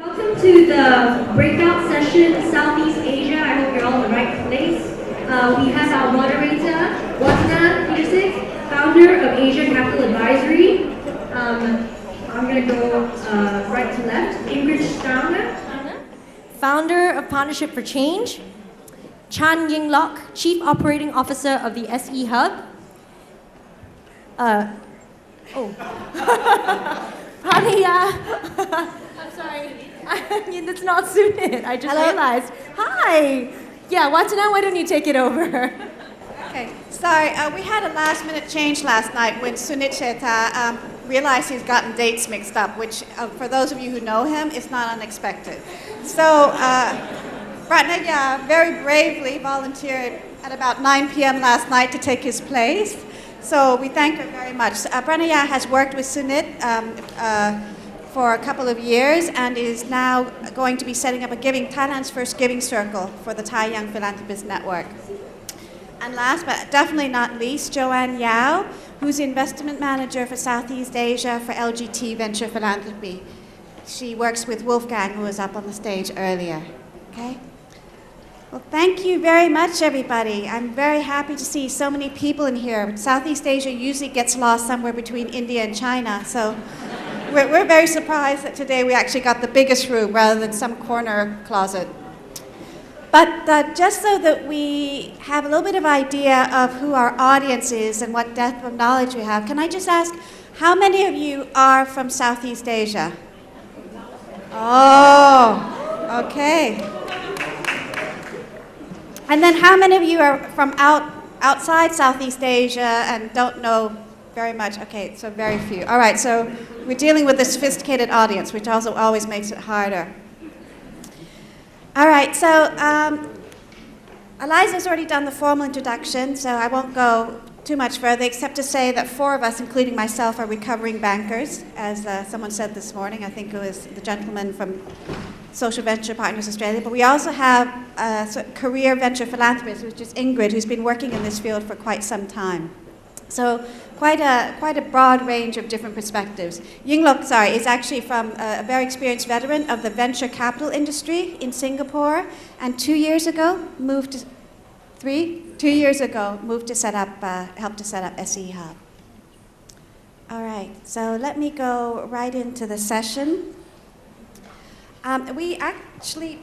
Welcome to the breakout session, Southeast Asia. I hope you're all in the right place. We have our moderator, Watana Petersic, founder of Asia Capital Advisory. I'm going to go right to left. Ingrid Stauner, founder of Partnership for Change. Chan Ying Lok, Chief Operating Officer of the SE Hub. Pranaya. I'm sorry. I mean, that's not suited. I just realized. Hi. Yeah, Watana, why don't you take it over? Okay, sorry. We had a last-minute change last night when Sunit Cheta realized he's gotten dates mixed up, which, for those of you who know him, is not unexpected. So, Pranaya very bravely volunteered at about 9 p.m. last night to take his place. So we thank her very much. Pranaya has worked with Sunit for a couple of years and is now going to be setting up Thailand's first giving circle for the Thai Young Philanthropist Network. And last but definitely not least, Joanne Yao, who's investment manager for Southeast Asia for LGT Venture Philanthropy. She works with Wolfgang, who was up on the stage earlier. Okay? Well, thank you very much, everybody. I'm very happy to see so many people in here. Southeast Asia usually gets lost somewhere between India and China, so we're very surprised that today we actually got the biggest room rather than some corner closet. But just so that we have a little bit of idea of who our audience is and what depth of knowledge we have, can I just ask, how many of you are from Southeast Asia? Oh, okay. And then how many of you are from outside Southeast Asia and don't know very much? Okay, so very few. All right, so we're dealing with a sophisticated audience, which also always makes it harder. All right, so Eliza's already done the formal introduction, so I won't go too much further, except to say that 4 of us, including myself, are recovering bankers, as someone said this morning. I think it was the gentleman from Social Venture Partners Australia, but we also have a career venture philanthropist, which is Ingrid, who's been working in this field for quite some time. So quite a broad range of different perspectives. Yingluck, is actually from a very experienced veteran of the venture capital industry in Singapore, and 2 years ago moved to help to set up SE Hub. All right, so let me go right into the session. We actually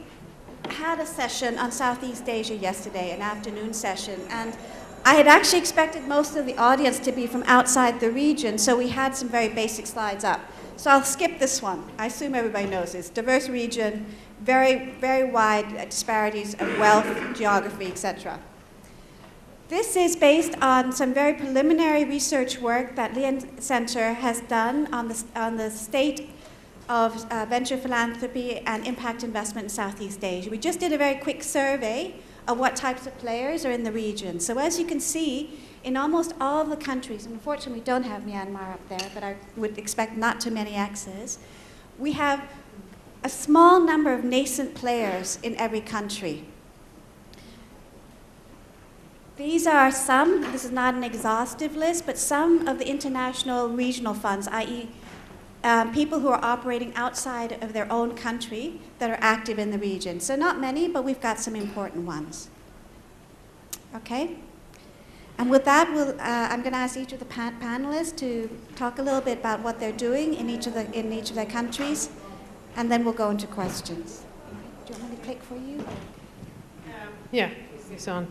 had a session on Southeast Asia yesterday, an afternoon session, and I had actually expected most of the audience to be from outside the region, so we had some very basic slides up. So I'll skip this one. I assume everybody knows this. Diverse region, very, very wide disparities of wealth, geography, etc. This is based on some very preliminary research work that Lien Center has done on the state of venture philanthropy and impact investment in Southeast Asia. We just did a very quick survey of what types of players are in the region. So as you can see, in almost all of the countries, and unfortunately we don't have Myanmar up there, but I would expect not too many X's, we have a small number of nascent players in every country. These are some, this is not an exhaustive list, but some of the international regional funds, i.e. People who are operating outside of their own country that are active in the region. So not many, but we've got some important ones. Okay? And with that, I'm going to ask each of the panelists to talk a little bit about what they're doing in each of their countries, and then we'll go into questions. Do you want me to click for you? Yeah, it's on.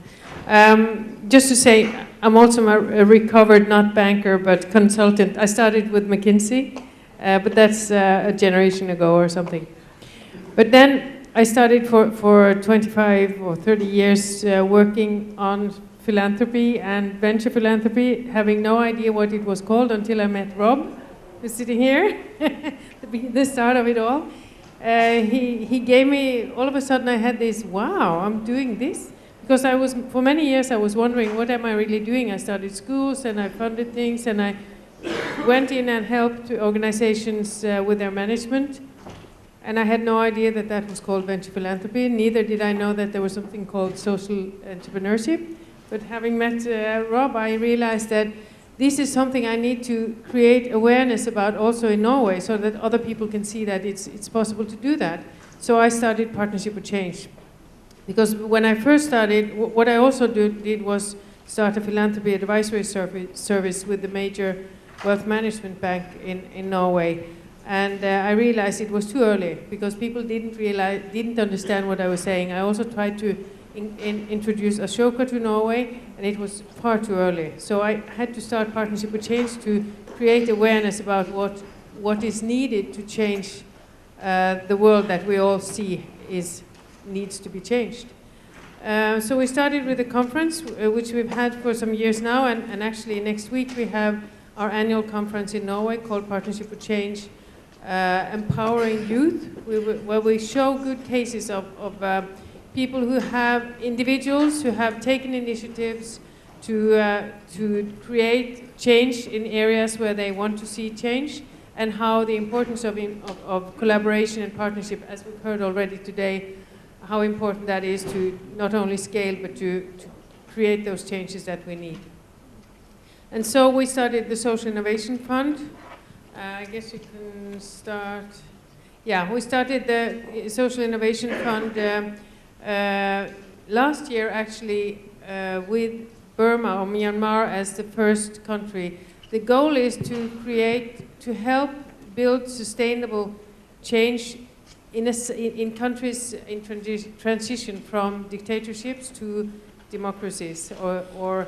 Just to say, I'm also a recovered, not banker, but consultant. I started with McKinsey. But that's a generation ago or something. But then I started for 25 or 30 years working on philanthropy and venture philanthropy, having no idea what it was called until I met Rob, who's sitting here, the start of it all. He gave me, all of a sudden I had this, wow, I'm doing this. Because for many years I was wondering, what am I really doing? I started schools and I funded things and I went in and helped organizations with their management, and I had no idea that that was called venture philanthropy. Neither did I know that there was something called social entrepreneurship. But having met Rob, I realized that this is something I need to create awareness about also in Norway, so that other people can see that it's possible to do that. So I started Partnership for Change. Because when I first started, what I also did was start a philanthropy advisory service with the major wealth management bank in Norway. And I realized it was too early, because people didn't understand what I was saying. I also tried to introduce Ashoka to Norway, and it was far too early. So I had to start Partnership for Change to create awareness about what is needed to change the world that we all see needs to be changed. So we started with a conference, which we've had for some years now, and actually next week we have our annual conference in Norway called Partnership for Change, Empowering Youth, where we show good cases of people individuals who have taken initiatives to create change in areas where they want to see change, and how the importance of collaboration and partnership, as we've heard already today, how important that is to not only scale but to create those changes that we need. And so we started the Social Innovation Fund. I guess you can start. Yeah, we started the Social Innovation Fund last year, actually, with Burma or Myanmar as the first country. The goal is to help build sustainable change in countries in transition from dictatorships to democracies, or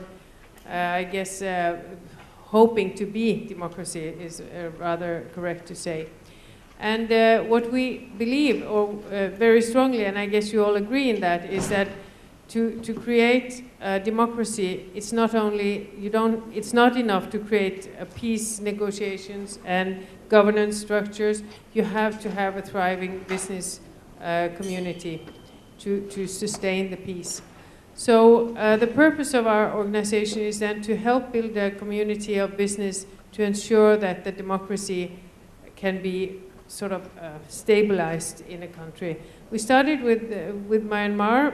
I guess hoping to be democracy is rather correct to say. And what we believe, very strongly, and I guess you all agree in that, is that to create democracy, it's not enough to create peace negotiations and governance structures. You have to have a thriving business community to sustain the peace. So the purpose of our organization is then to help build a community of business to ensure that the democracy can be sort of stabilized in a country. We started with Myanmar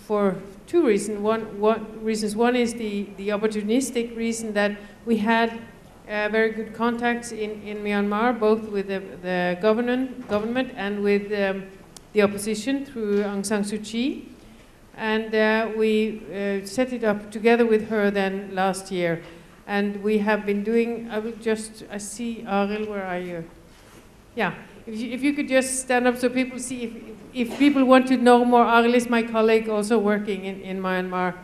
for two reasons. One is the opportunistic reason that we had very good contacts in Myanmar, both with the government and with the opposition through Aung San Suu Kyi. And we set it up together with her then last year. And we have been doing, I see Ariel, where are you? Yeah, if you could just stand up so people see, if people want to know more, Ariel is my colleague also working in Myanmar.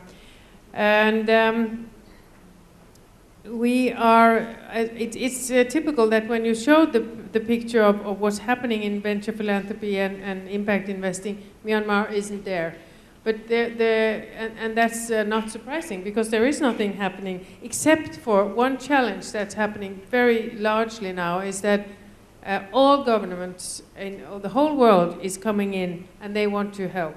And we are, it's typical that when you show the picture of what's happening in venture philanthropy and impact investing, Myanmar isn't there. But and that's not surprising, because there is nothing happening except for one challenge that's happening very largely now, is that all governments in the whole world is coming in and they want to help.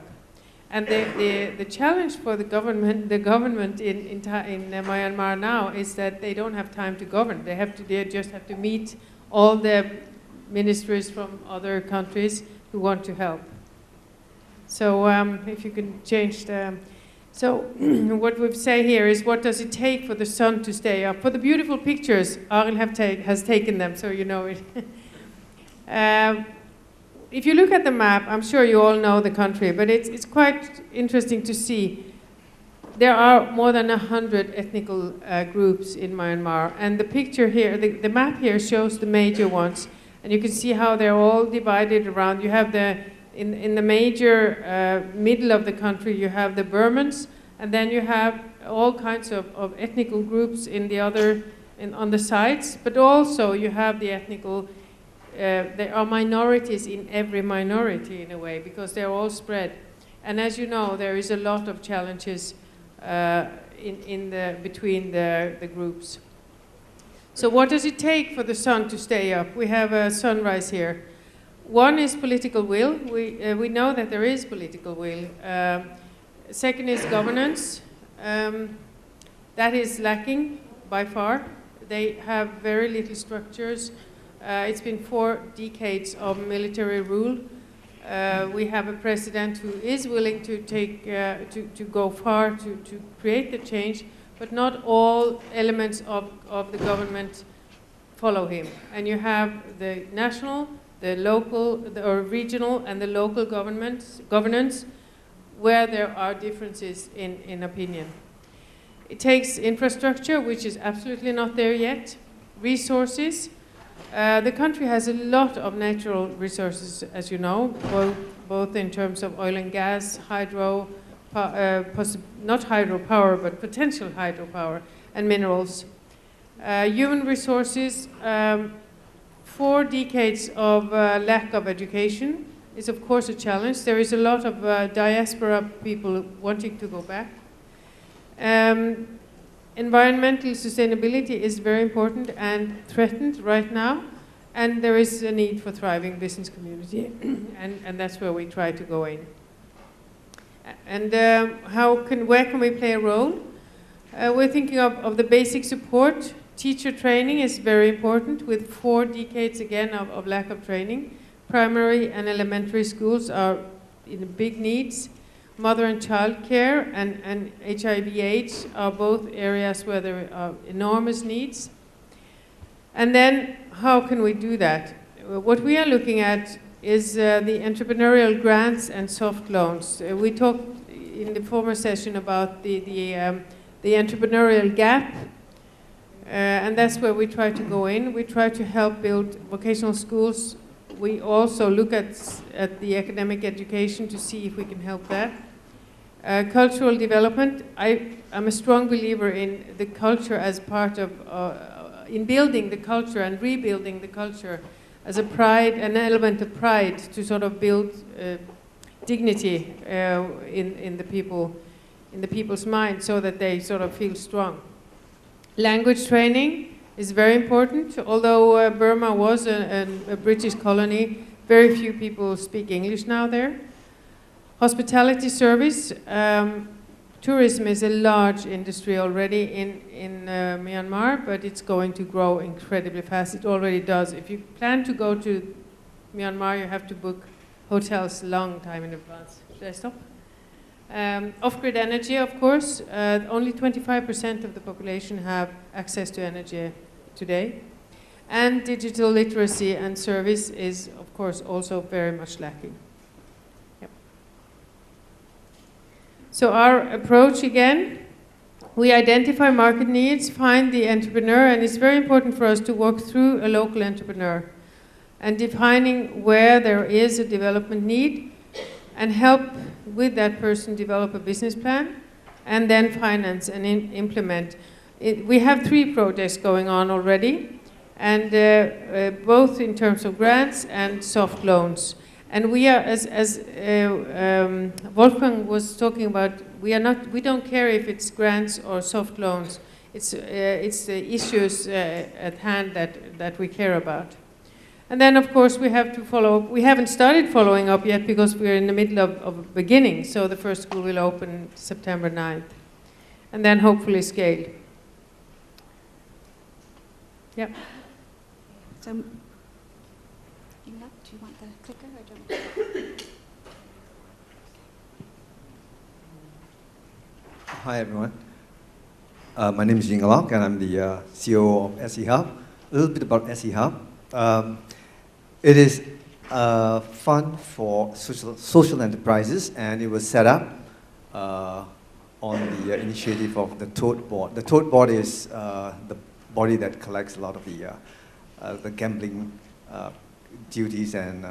And the challenge for the government in Myanmar now is that they don't have time to govern. They just have to meet all the ministries from other countries who want to help. So if you can change the... So what we say here is, what does it take for the sun to stay up? For the beautiful pictures, Ariel has taken them, so you know it. If you look at the map, I'm sure you all know the country, but it's quite interesting to see. There are more than 100 ethnical groups in Myanmar, and the picture here, the map here shows the major ones, and you can see how they're all divided around. You have in the major middle of the country, you have the Burmans, and then you have all kinds of ethnical groups on the sides, but also you have the ethnical. There are minorities in every minority in a way, because they're all spread. And as you know, there is a lot of challenges between the groups. So what does it take for the sun to stay up? We have a sunrise here. One is political will. We know that there is political will. Second is governance. That is lacking by far. They have very little structures. It's been 4 decades of military rule. We have a president who is willing to go far to create the change, but not all elements of the government follow him. And you have the national, the local, or regional, and the local governance, where there are differences in opinion. It takes infrastructure, which is absolutely not there yet, resources. The country has a lot of natural resources, as you know, both in terms of oil and gas, hydro, not hydropower, but potential hydropower, and minerals. Human resources, 4 decades of lack of education is of course a challenge. There is a lot of diaspora people wanting to go back. Environmental sustainability is very important and threatened right now, and there is a need for thriving business community, and that's where we try to go in. And where can we play a role? We're thinking of the basic support. Teacher training is very important, with 4 decades again of lack of training. Primary and elementary schools are in big needs. Mother and child care and HIV/AIDS are both areas where there are enormous needs. And then how can we do that? What we are looking at is the entrepreneurial grants and soft loans. We talked in the former session about the entrepreneurial gap, and that's where we try to go in. We try to help build vocational schools. We also look at the academic education to see if we can help that. Cultural development, I'm a strong believer in the culture as part of, in building the culture and rebuilding the culture as a pride, an element of pride to sort of build dignity in the people's mind, so that they sort of feel strong. Language training is very important. Although Burma was a British colony, very few people speak English now there. Hospitality service, tourism is a large industry already in Myanmar, but it's going to grow incredibly fast. It already does. If you plan to go to Myanmar, you have to book hotels a long time in advance. Should I stop? Off-grid energy, of course. Only 25% of the population have access to energy today. And digital literacy and service is, of course, also very much lacking. So our approach, again, we identify market needs, find the entrepreneur, and it's very important for us to walk through a local entrepreneur and defining where there is a development need and help with that person develop a business plan and then finance and implement. We have 3 projects going on already, and both in terms of grants and soft loans. And we are, as Wolfgang was talking about, we don't care if it's grants or soft loans. It's the issues at hand that we care about. And then, of course, we have to follow up. We haven't started following up yet because we're in the middle of beginning. So the first school will open September 9th. And then hopefully scale. Yep. So, do you want the clicker or don't? Hi, everyone. My name is Yingluck, and I'm the CEO of SE Hub. A little bit about SE Hub. It is a fund for social enterprises, and it was set up on the initiative of the Toad Board. The Toad Board is the body that collects a lot of the gambling duties and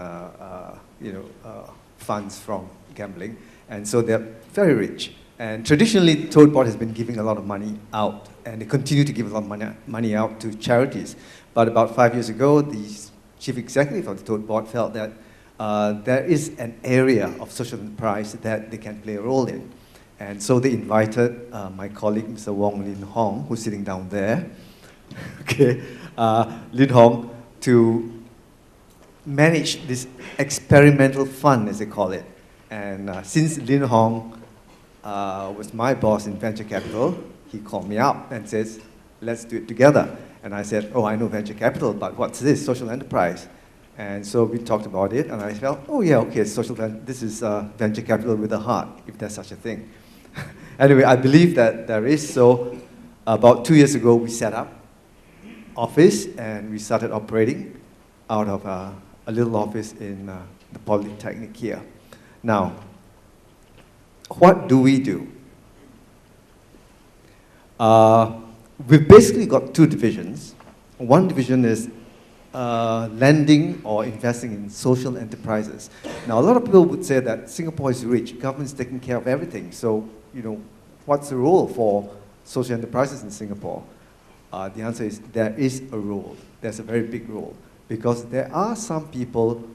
funds from gambling, and so they're very rich. And traditionally, Toad Board has been giving a lot of money out, and they continue to give a lot of money out to charities. But about 5 years ago, the chief executive of the Toad Board felt that there is an area of social enterprise that they can play a role in. And so they invited my colleague, Mr. Wong Lin Hong, who's sitting down there, okay, Lin Hong, to manage this experimental fund, as they call it. And since Lin Hong was my boss in venture capital, he called me up and says, let's do it together. And I said, oh, I know venture capital, but what's this, social enterprise? And so we talked about it, and I felt, oh yeah, okay, this is venture capital with a heart, if there's such a thing. Anyway, I believe that there is, so About 2 years ago, we set up office and we started operating out of a little office in the Polytechnic here. Now, what do we do? We've basically got two divisions. One division is lending or investing in social enterprises. Now, a lot of people would say that Singapore is rich, government's taking care of everything. So, what's the role for social enterprises in Singapore? The answer is there is a role. There's a very big role. Because there are some people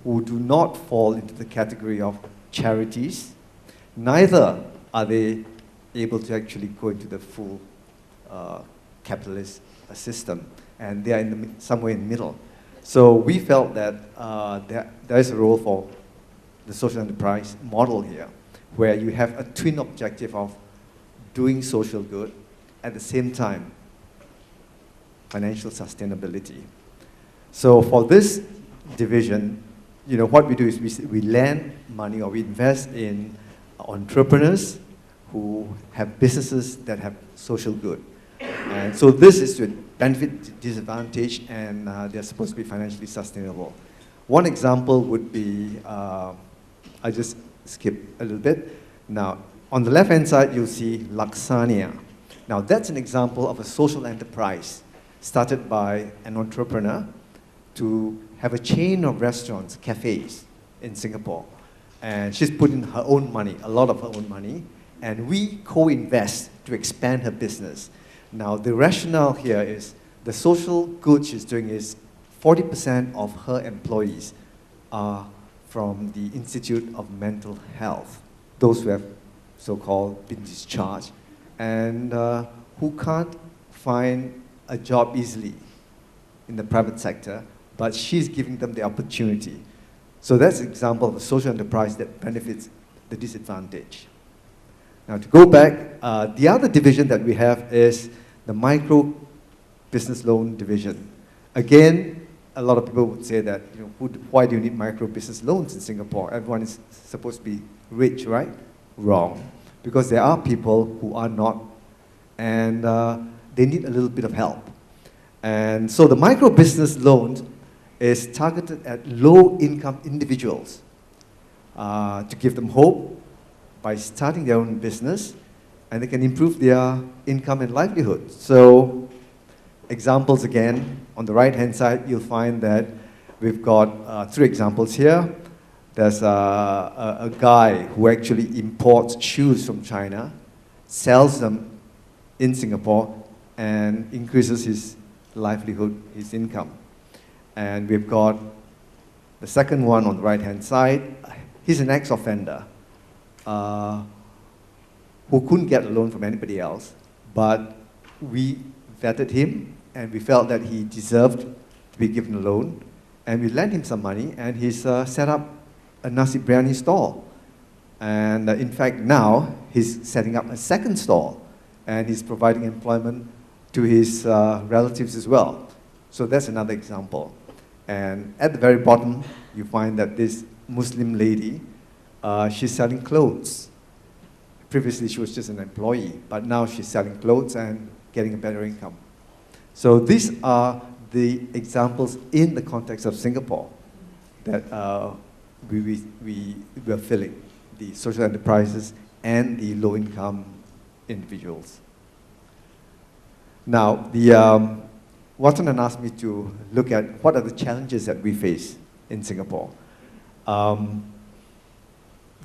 who do not fall into the category of charities. Neither are they able to actually go into the full capitalist system. And they are somewhere in the middle. So we felt that there is a role for the social enterprise model here, where you have a twin objective of doing social good, at the same time, financial sustainability. So for this division, what we do is we lend money or we invest in entrepreneurs who have businesses that have social good. And so this is to benefit disadvantage, and they're supposed to be financially sustainable. One example would be, I just skip a little bit. Now, on the left-hand side, you'll see Laksania. Now, that's an example of a social enterprise started by an entrepreneur to have a chain of restaurants, cafes in Singapore. And she's put in her own money, a lot of her own money, and we co-invest to expand her business. Now, the rationale here is the social good she's doing is 40% of her employees are from the Institute of Mental Health, those who have so-called been discharged, and who can't find a job easily in the private sector, but she's giving them the opportunity. So that's an example of a social enterprise that benefits the disadvantaged. Now, to go back, the other division that we have is the micro business loan division. Again, a lot of people would say that, why do you need micro business loans in Singapore? Everyone is supposed to be rich, right? Wrong. Because there are people who are not, and they need a little bit of help. And so the micro business loan is targeted at low-income individuals to give them hope by starting their own business, and they can improve their income and livelihood. So examples again, on the right-hand side, you'll find that we've got 3 examples here. There's a guy who actually imports shoes from China, sells them in Singapore, and increases his livelihood, his income. And we've got the second one on the right-hand side. He's an ex-offender who couldn't get a loan from anybody else, but we vetted him, and we felt that he deserved to be given a loan, and we lent him some money, and he's set up a nasi biryani stall. And in fact, now he's setting up a second stall, and he's providing employment to his relatives as well. So that's another example. And at the very bottom, you find that this Muslim lady, she's selling clothes. Previously, she was just an employee, but now she's selling clothes and getting a better income. So these are the examples in the context of Singapore that we are filling, the social enterprises and the low-income individuals. Now, Watson asked me to look at what are the challenges that we face in Singapore.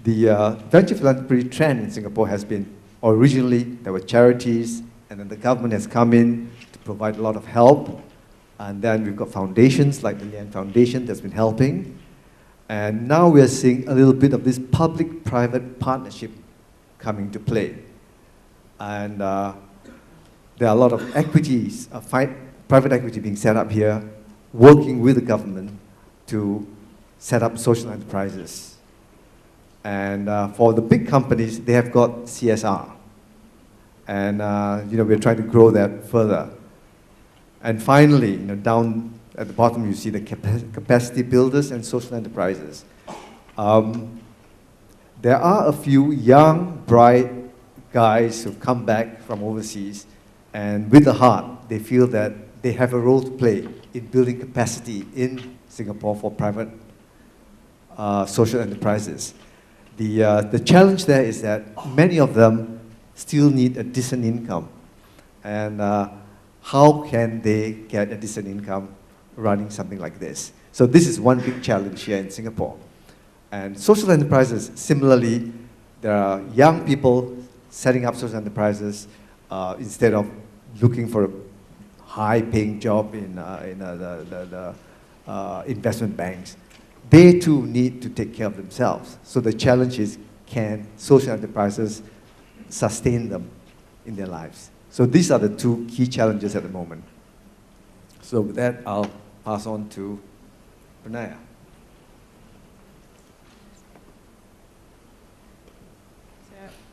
The venture philanthropy trend in Singapore has been, originally there were charities, and then the government has come in to provide a lot of help, and then we've got foundations like the Lian Foundation that's been helping, and now we're seeing a little bit of this public-private partnership coming to play. And there are a lot of equities, private equity being set up here, working with the government to set up social enterprises. And for the big companies, they have got CSR. And we're trying to grow that further. And finally, down at the bottom, you see the capacity builders and social enterprises. There are a few young, bright guys who've come back from overseas, And with the heart, they feel that they have a role to play in building capacity in Singapore for private social enterprises. The challenge there is that many of them still need a decent income. And how can they get a decent income running something like this? So this is one big challenge here in Singapore. And social enterprises, similarly, there are young people setting up social enterprises instead of looking for a high-paying job in the investment banks. They too need to take care of themselves. So the challenge is, can social enterprises sustain them in their lives? So these are the two key challenges at the moment. So with that, I'll pass on to Pranaya.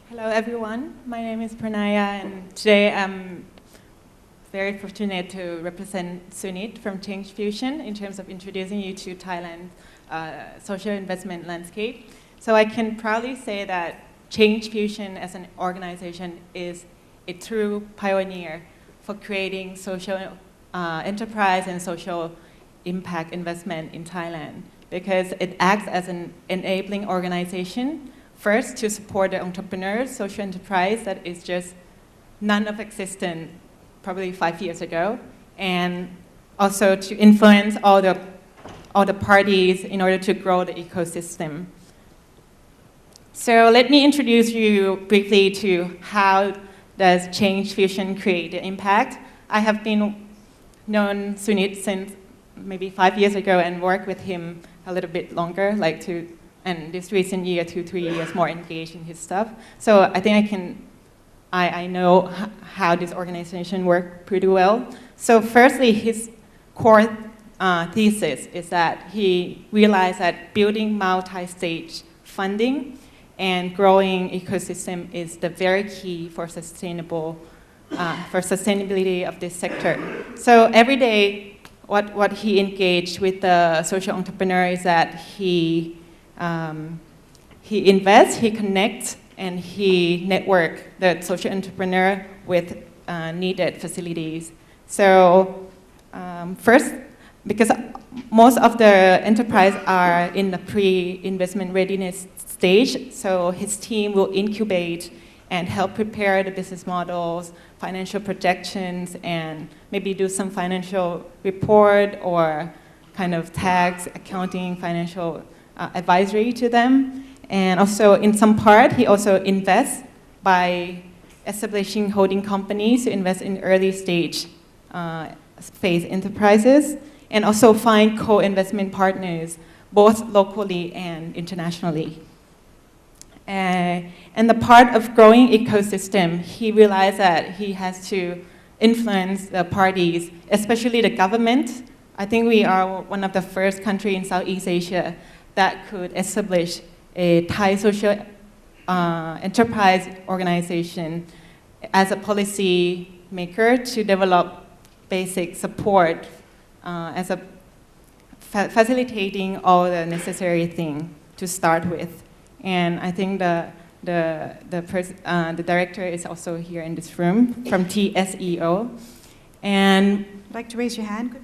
Hello everyone, my name is Pranaya, and today I'm very fortunate to represent Sunit from Change Fusion in terms of introducing you to Thailand's social investment landscape. So I can proudly say that Change Fusion as an organization is a true pioneer for creating social enterprise and social impact investment in Thailand, because it acts as an enabling organization. First, to support the entrepreneurs, social enterprise that is just none of existent probably 5 years ago, and also to influence all the parties in order to grow the ecosystem. So let me introduce you briefly to how does Change Fusion create the impact. I have been known Sunit since maybe 5 years ago and worked with him a little bit longer, and this recent year, 2-3 years more engaged in his stuff. So I think I know how this organization works pretty well. So firstly, his core thesis is that he realized that building multi-stage funding and growing ecosystem is the very key for sustainability of this sector. So every day, what he engaged with the social entrepreneur is that he invests, he connects, and he networks the social entrepreneur with needed facilities. So first, because most of the enterprise are in the pre-investment readiness stage, so his team will incubate and help prepare the business models, financial projections, and maybe do some financial report or kind of tax, accounting, financial advisory to them. And also in some part, he also invests by establishing holding companies to invest in early stage phase enterprises, and also find co-investment partners, both locally and internationally. And the part of growing ecosystem, he realized that he has to influence the parties, especially the government. I think we are one of the first countries in Southeast Asia that could establish a Thai social enterprise organization as a policy maker to develop basic support as a facilitating all the necessary things to start with. And I think the director is also here in this room from TSEO. And Would you like to raise your hand?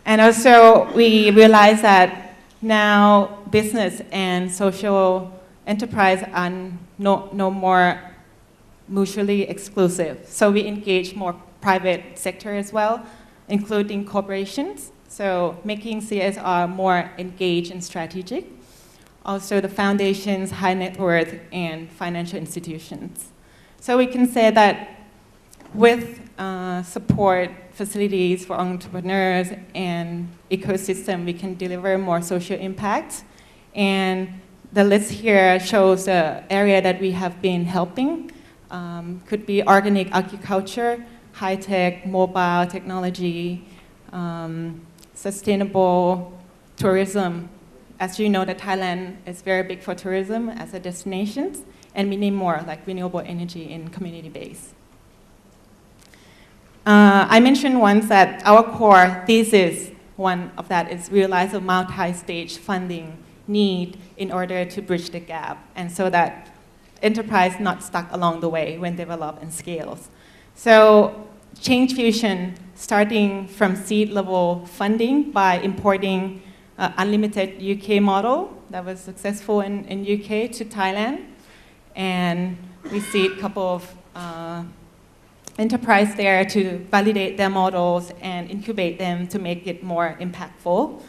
and also we realize that now business and social enterprise are no more mutually exclusive. So we engage more private sector as well, including corporations. So making CSR more engaged and strategic. Also the foundations, high net worth, and financial institutions. So we can say that with support facilities for entrepreneurs and ecosystem, we can deliver more social impact. And the list here shows the area that we have been helping. Could be organic agriculture, high-tech, mobile technology, sustainable tourism. As you know, that Thailand is very big for tourism as a destination, and we need more like renewable energy in community base. I mentioned once that our core thesis, one of that is realize a multi-stage funding need in order to bridge the gap, and so that enterprise not stuck along the way when develop and scales. So Change Fusion, starting from seed level funding by importing unlimited UK model that was successful in UK to Thailand. And we see a couple of enterprise there to validate their models and incubate them to make it more impactful.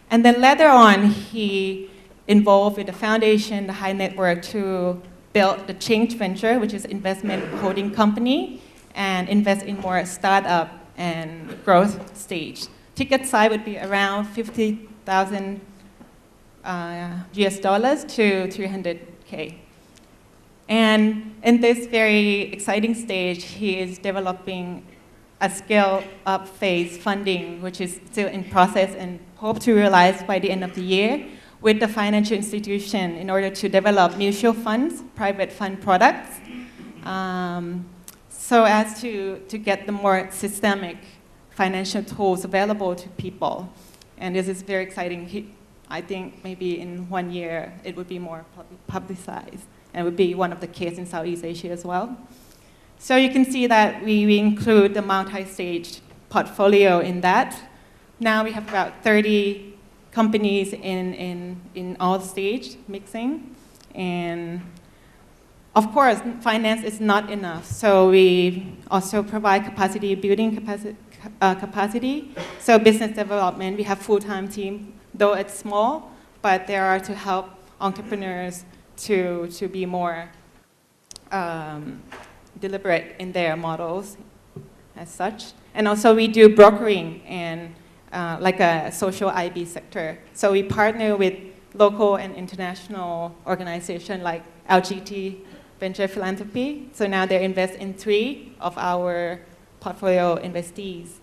And then later on, he involved with the foundation, the High Network, to build the Change Venture, which is investment holding company, and invest in more startup and growth stage. Ticket size would be around 50,000 US dollars to 300K. And in this very exciting stage, he is developing a scale-up phase funding, which is still in process and hope to realize by the end of the year with the financial institution in order to develop mutual funds, private fund products, so as to get the more systemic financial tools available to people. And this is very exciting. I think maybe in 1 year it would be more publicized. And it would be one of the cases in Southeast Asia as well. So you can see that we include the multi-stage portfolio in that. Now we have about 30 companies in all stage mixing. And of course, finance is not enough. So we also provide capacity building capacity. So business development, we have full-time team, though it's small, but they are to help entrepreneurs to be more deliberate in their models as such. And also we do brokering and like a social IB sector. So we partner with local and international organizations like LGT Venture Philanthropy. So now they invest in 3 of our portfolio investees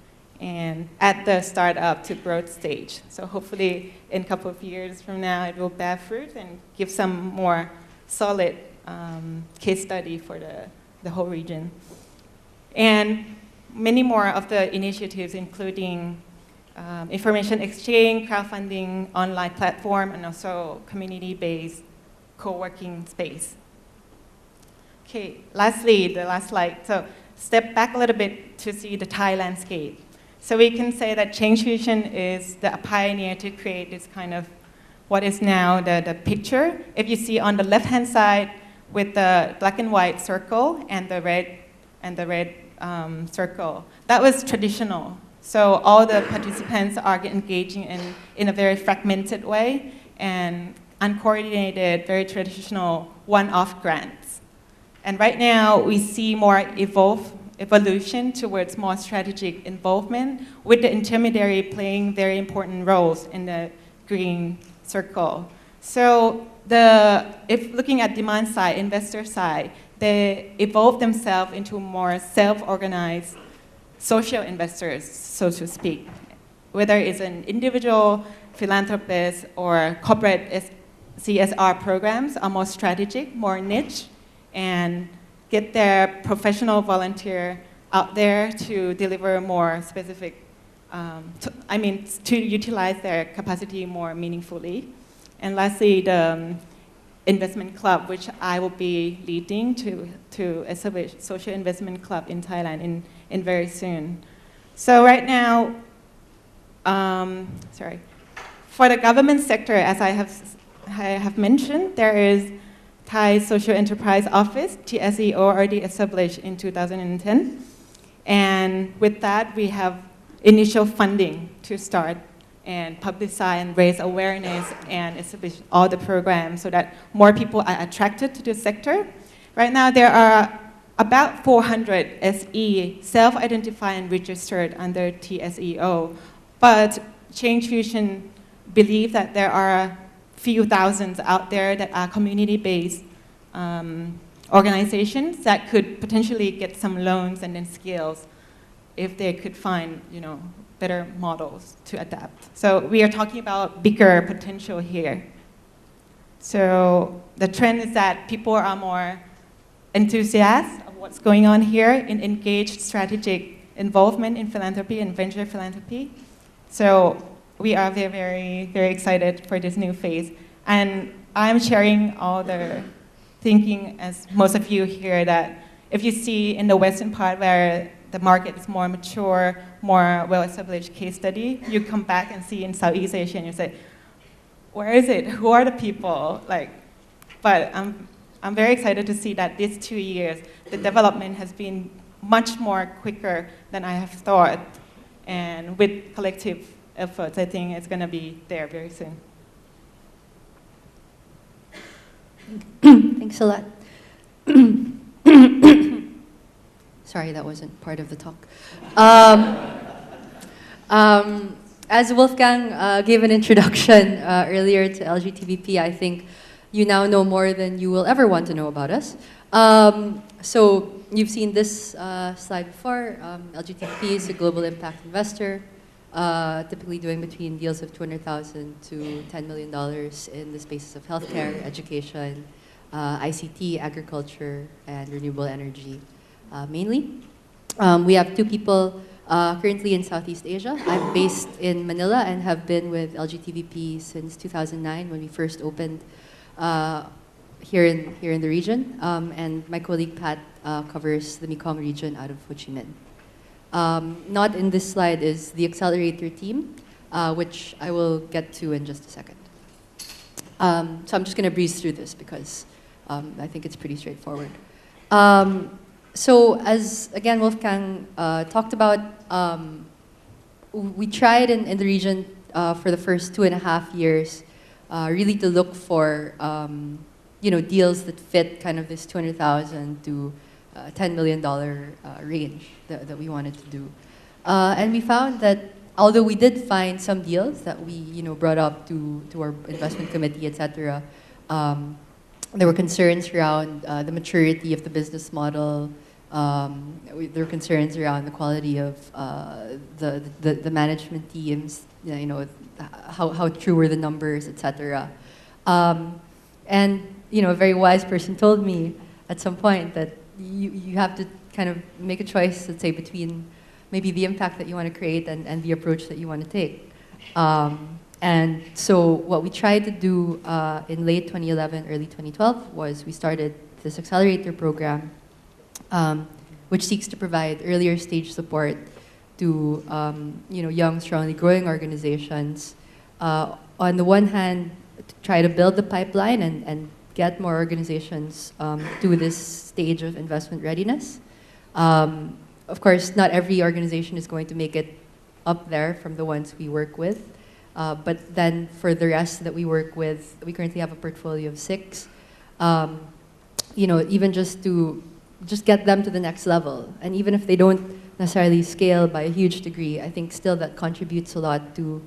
and at the startup to growth stage. So hopefully in a couple of years from now it will bear fruit and give some more solid case study for the whole region. And many more of the initiatives including information exchange, crowdfunding, online platform, and also community-based co-working space. Okay, lastly, the last slide. So step back a little bit to see the Thai landscape. So we can say that Change Fusion is the pioneer to create this kind of what is now the picture. If you see on the left-hand side with the black and white circle and the red circle, that was traditional. So all the participants are engaging in a very fragmented way and uncoordinated, very traditional one-off grants. And right now we see more evolution towards more strategic involvement with the intermediary playing very important roles in the green circle. So if looking at demand side, investor side, they evolve themselves into more self-organized social investors, so to speak. Whether it's an individual philanthropist or corporate CSR programs are more strategic, more niche, and get their professional volunteer out there to deliver more specific, to utilize their capacity more meaningfully. And lastly, the investment club, which I will be leading to establish social investment club in Thailand in very soon. So right now, for the government sector, as I have mentioned, there is Thai Social Enterprise Office, TSEO, already established in 2010. And with that, we have initial funding to start and publicize and raise awareness and establish all the programs so that more people are attracted to the sector. Right now, there are about 400 SE self-identified and registered under TSEO, but Change Fusion believe that there are few thousands out there that are community-based organizations that could potentially get some loans and then skills if they could find, better models to adapt. So we are talking about bigger potential here. So the trend is that people are more enthusiastic of what's going on here in engaged strategic involvement in philanthropy and venture philanthropy. So we are very, very, very excited for this new phase. And I'm sharing all the thinking, as most of you here, that if you see in the western part where the market is more mature, more well-established case study, you come back and see in Southeast Asia and you say, where is it? Who are the people? Like, but I'm very excited to see that these 2 years, the development has been much more quicker than I have thought. And with collective efforts, I think it's going to be there very soon. Thanks a lot. Sorry, that wasn't part of the talk. As Wolfgang gave an introduction earlier to LGTBP, I think you now know more than you will ever want to know about us. So you've seen this slide before. LGTBP is a global impact investor, typically doing between deals of $200,000 to $10 million in the spaces of healthcare, education, ICT, agriculture, and renewable energy, mainly. We have 2 people currently in Southeast Asia. I'm based in Manila and have been with LGTBP since 2009 when we first opened here in the region. And my colleague Pat covers the Mekong region out of Ho Chi Minh. Not in this slide is the accelerator team, which I will get to in just a second. So I'm just going to breeze through this because I think it's pretty straightforward. So as, again, Wolfgang talked about, we tried in the region for the first 2.5 years really to look for deals that fit kind of this $200,000 to $10 million range that we wanted to do. And we found that although we did find some deals that we brought up to our investment committee, etc., there were concerns around the maturity of the business model. There were concerns around the quality of the management teams, how true were the numbers, etc. And a very wise person told me at some point that you have to kind of make a choice, let's say, between maybe the impact that you want to create and the approach that you want to take. And so what we tried to do in late 2011, early 2012 was we started this accelerator program, which seeks to provide earlier stage support to young, strongly growing organizations. On the one hand, to try to build the pipeline and get more organizations to this stage of investment readiness. Of course, not every organization is going to make it up there from the ones we work with. But then for the rest that we work with, we currently have a portfolio of 6. Even just get them to the next level. And even if they don't necessarily scale by a huge degree, I think still that contributes a lot to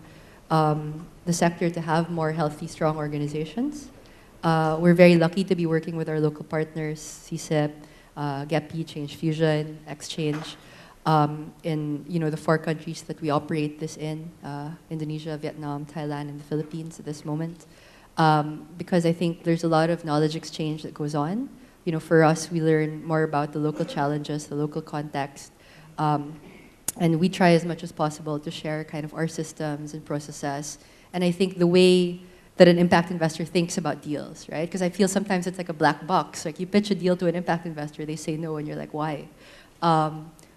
the sector to have more healthy, strong organizations. We're very lucky to be working with our local partners, CSIP, GEPI, Change Fusion, Exchange, in the 4 countries that we operate this in, Indonesia, Vietnam, Thailand, and the Philippines at this moment. Because I think there's a lot of knowledge exchange that goes on. For us, we learn more about the local challenges, the local context, and we try as much as possible to share kind of our systems and processes. And I think the way that an impact investor thinks about deals, right? Because I feel sometimes it's like a black box. Like you pitch a deal to an impact investor, they say no, and you're like, why?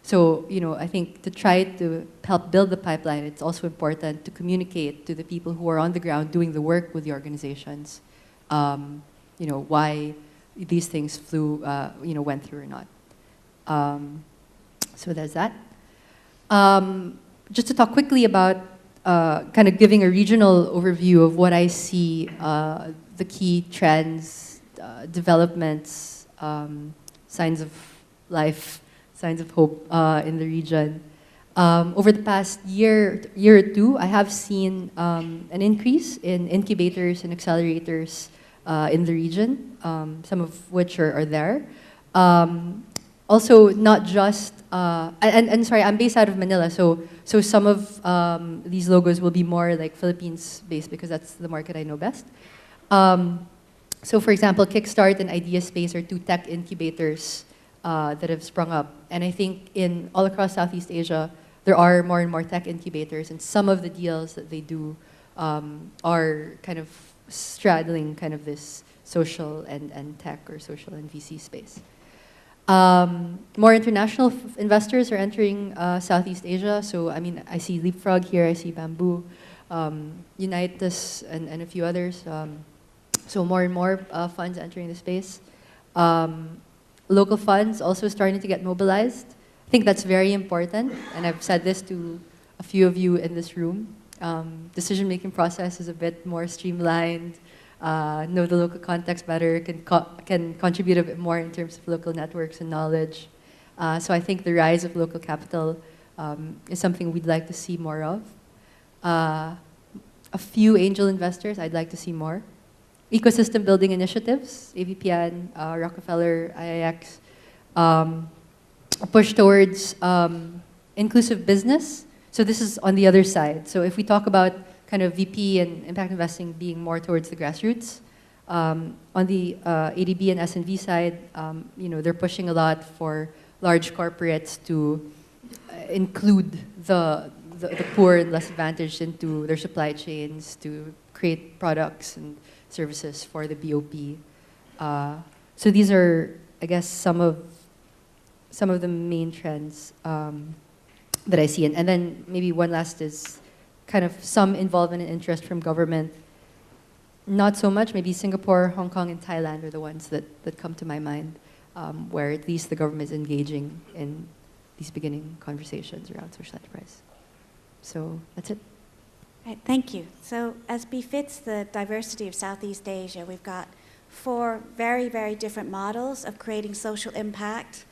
So, I think to try to help build the pipeline, it's also important to communicate to the people who are on the ground doing the work with the organizations, why these things went through or not. So there's that. Just to talk quickly about kind of giving a regional overview of what I see the key trends, developments, signs of life, signs of hope in the region. Over the past year or two, I have seen an increase in incubators and accelerators in the region, some of which are there. Also, not just, and sorry, I'm based out of Manila, so some of these logos will be more like Philippines-based because that's the market I know best. So for example, Kickstart and IdeaSpace are 2 tech incubators that have sprung up. And I think all across Southeast Asia, there are more and more tech incubators, and some of the deals that they do are kind of straddling kind of this social and tech or social and VC space. More international investors are entering Southeast Asia. So, I mean, I see Leapfrog here, I see Bamboo, Unitas, and a few others. So more and more funds entering the space. Local funds also starting to get mobilized. I think that's very important, and I've said this to a few of you in this room. Decision-making process is a bit more streamlined, know the local context better, can contribute a bit more in terms of local networks and knowledge. So I think the rise of local capital is something we'd like to see more of. A few angel investors, I'd like to see more. Ecosystem building initiatives, AVPN, Rockefeller, IIX, a push towards inclusive business. So this is on the other side. So if we talk about kind of VP and impact investing being more towards the grassroots, on the ADB and SNV side, you know, they're pushing a lot for large corporates to include the poor and less advantaged into their supply chains, to create products and services for the BOP. So these are, I guess, some of the main trends that I see. And then maybe one last is kind of some involvement and interest from government. Not so much, maybe Singapore, Hong Kong, and Thailand are the ones that come to my mind, where at least the government is engaging in these beginning conversations around social enterprise. So that's it. Right, thank you. So as befits the diversity of Southeast Asia, we've got 4 very, very different models of creating social impact.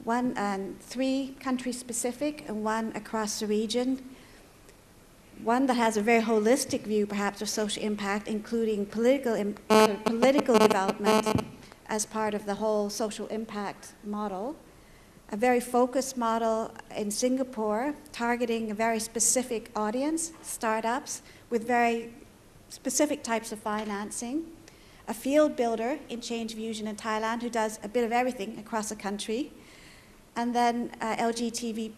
3 country-specific and 1 across the region. 1 that has a very holistic view, perhaps, of social impact, including political development as part of the whole social impact model. A very focused model in Singapore, targeting a very specific audience, startups, with very specific types of financing. A field builder in Change Fusion in Thailand who does a bit of everything across the country. And then LGTVP,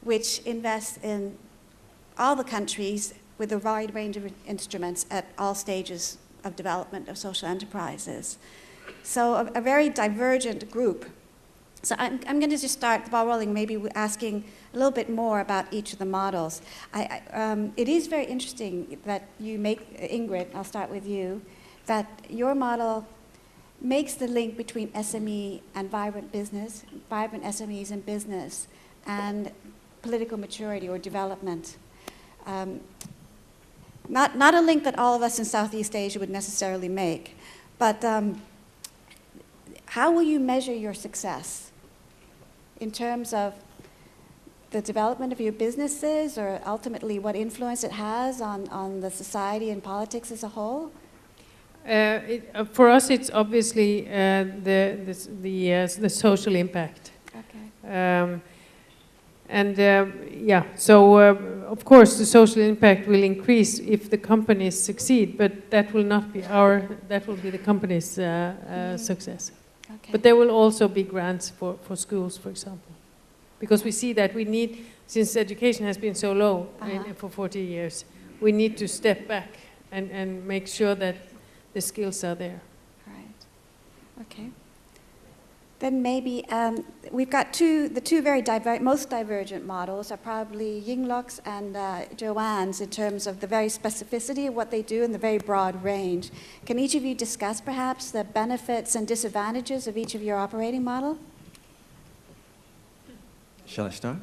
which invests in all the countries with a wide range of instruments at all stages of development of social enterprises. So a very divergent group. So I'm going to just start the ball rolling, maybe asking a little bit more about each of the models. It is very interesting that you make, Ingrid, I'll start with you, that your model makes the link between SME and vibrant business, vibrant SMEs and business, and political maturity or development. Not a link that all of us in Southeast Asia would necessarily make, but how will you measure your success in terms of the development of your businesses, or ultimately what influence it has on the society and politics as a whole? For us, it's obviously the social impact. Okay. So of course the social impact will increase if the companies succeed, but that will not be that will be the company's success. Okay. But there will also be grants for schools, for example, because we see that we need, since education has been so low for 40 years, we need to step back and make sure that the skills are there. Right. Okay. Then maybe we've got the two very most divergent models are probably Yingluck's and Joanne's in terms of the very specificity of what they do and the very broad range. Can each of you discuss perhaps the benefits and disadvantages of each of your operating model? Shall I start?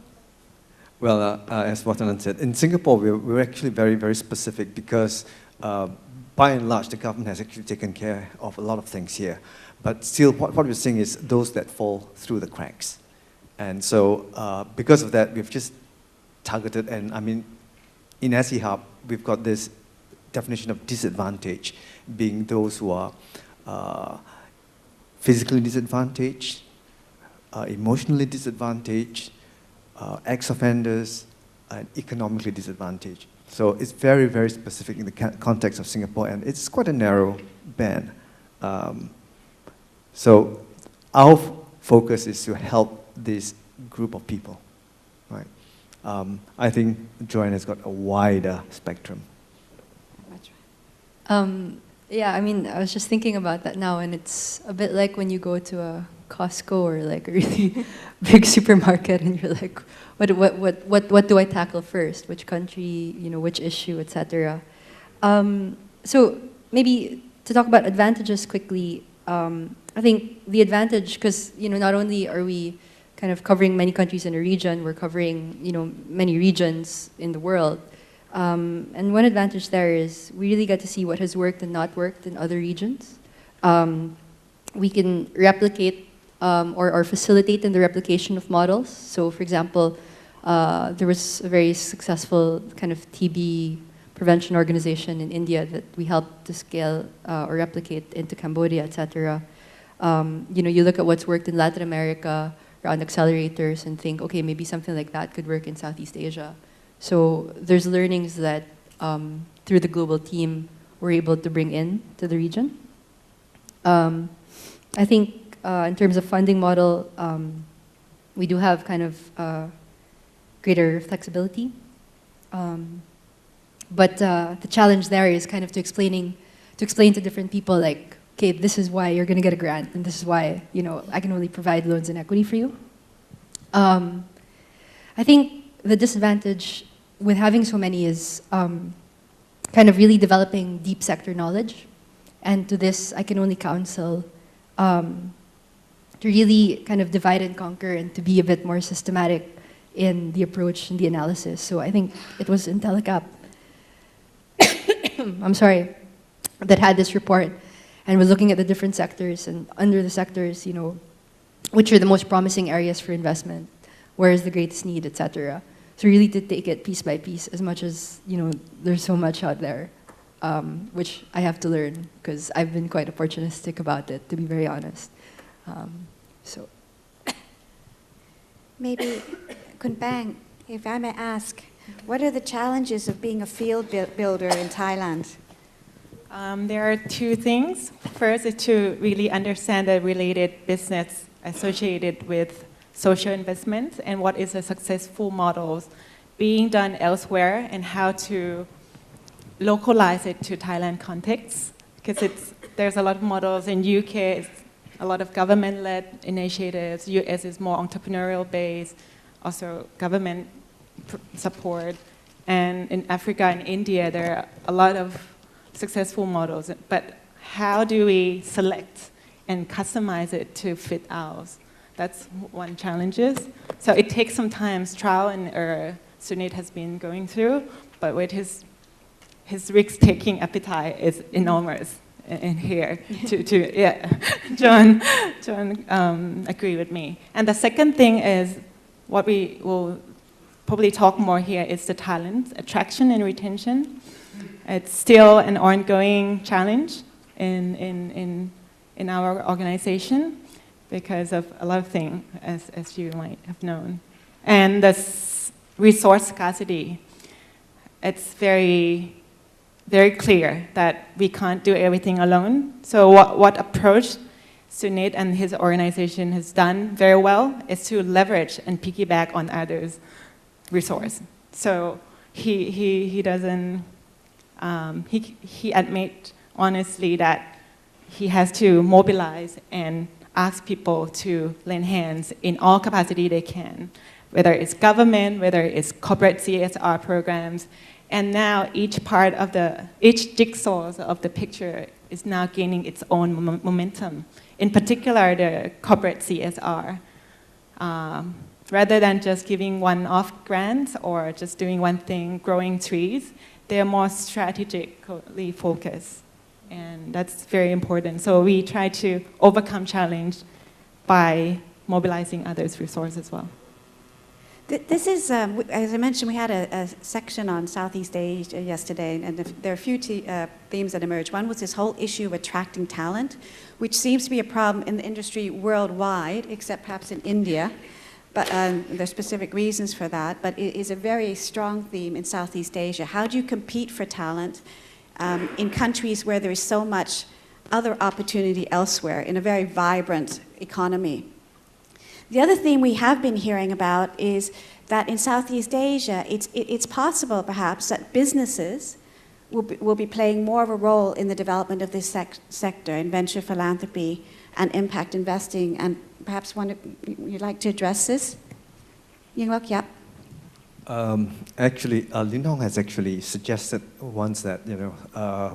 Well, as Watanan said, in Singapore, we're actually very, very specific because by and large, the government has actually taken care of a lot of things here. But still, what we're seeing is those that fall through the cracks. And so because of that, we've just targeted, and I mean, in SE Hub, we've got this definition of disadvantage, being those who are physically disadvantaged, emotionally disadvantaged, ex-offenders, and economically disadvantaged. So it's very, very specific in the context of Singapore, and it's quite a narrow band. So our focus is to help this group of people, right? I think Joanne has got a wider spectrum. Yeah, I mean, I was just thinking about that now, and it's a bit like when you go to a Costco or like a really big supermarket, and you're like, what do I tackle first? Which country, which issue, etc. So maybe to talk about advantages quickly, I think the advantage, because not only are we kind of covering many countries in a region, we're covering many regions in the world. And one advantage there is we really get to see what has worked and not worked in other regions. We can replicate or facilitate in the replication of models. So for example, there was a very successful kind of TB prevention organization in India that we helped to scale or replicate into Cambodia, etc. You look at what's worked in Latin America around accelerators and think, okay, maybe something like that could work in Southeast Asia. So there's learnings that through the global team we're able to bring in to the region. I think in terms of funding model, we do have kind of greater flexibility. But the challenge there is kind of to explain to different people, like, okay, this is why you're going to get a grant, and this is why I can only provide loans and equity for you. I think the disadvantage with having so many is kind of really developing deep sector knowledge, and to this I can only counsel to really kind of divide and conquer and to be a bit more systematic in the approach and the analysis. So I think it was IntelliCap I'm sorry, that had this report and was looking at the different sectors, and under the sectors, which are the most promising areas for investment, where is the greatest need, etc. So really to take it piece by piece, as much as, there's so much out there, which I have to learn, because I've been quite opportunistic about it, to be very honest. So. Maybe, Kun Bang, if I may ask, what are the challenges of being a field builder in Thailand? There are two things. First is to really understand the related business associated with social investments and what is a successful models being done elsewhere and how to localize it to Thailand context. Because there's a lot of models in UK, it's a lot of government-led initiatives. US is more entrepreneurial based, also government support. And in Africa and India, there are a lot of successful models. But how do we select and customize it to fit ours? That's one challenge. So it takes some time. Trial and error Sunit has been going through, but with his risk-taking appetite is enormous in here. Yeah, John agree with me. And the second thing is what we will probably talk more here is the talent, attraction and retention. It's still an ongoing challenge in our organization because of a lot of things, as you might have known. And this resource scarcity, it's very, very clear that we can't do everything alone. So what approach Sunit and his organization has done very well is to leverage and piggyback on others' resource. So he doesn't, he admit honestly that he has to mobilize and ask people to lend hands in all capacity they can, whether it's government, whether it's corporate CSR programs. And now each jigsaw of the picture is now gaining its own momentum. In particular, the corporate CSR. Rather than just giving one-off grants or just doing one thing, growing trees, they're more strategically focused. And that's very important. So we try to overcome challenge by mobilizing others' resources as well. This is, as I mentioned, we had a section on Southeast Asia yesterday, and there are a few themes that emerged. One was this whole issue of attracting talent, which seems to be a problem in the industry worldwide, except perhaps in India. But there are specific reasons for that, but it is a very strong theme in Southeast Asia. How do you compete for talent in countries where there is so much other opportunity elsewhere in a very vibrant economy? The other theme we have been hearing about is that in Southeast Asia, it's possible perhaps that businesses will be playing more of a role in the development of this sector in venture philanthropy and impact investing. And perhaps you'd like to address this? Yingluck, yeah. Actually, Lin Hong has actually suggested once that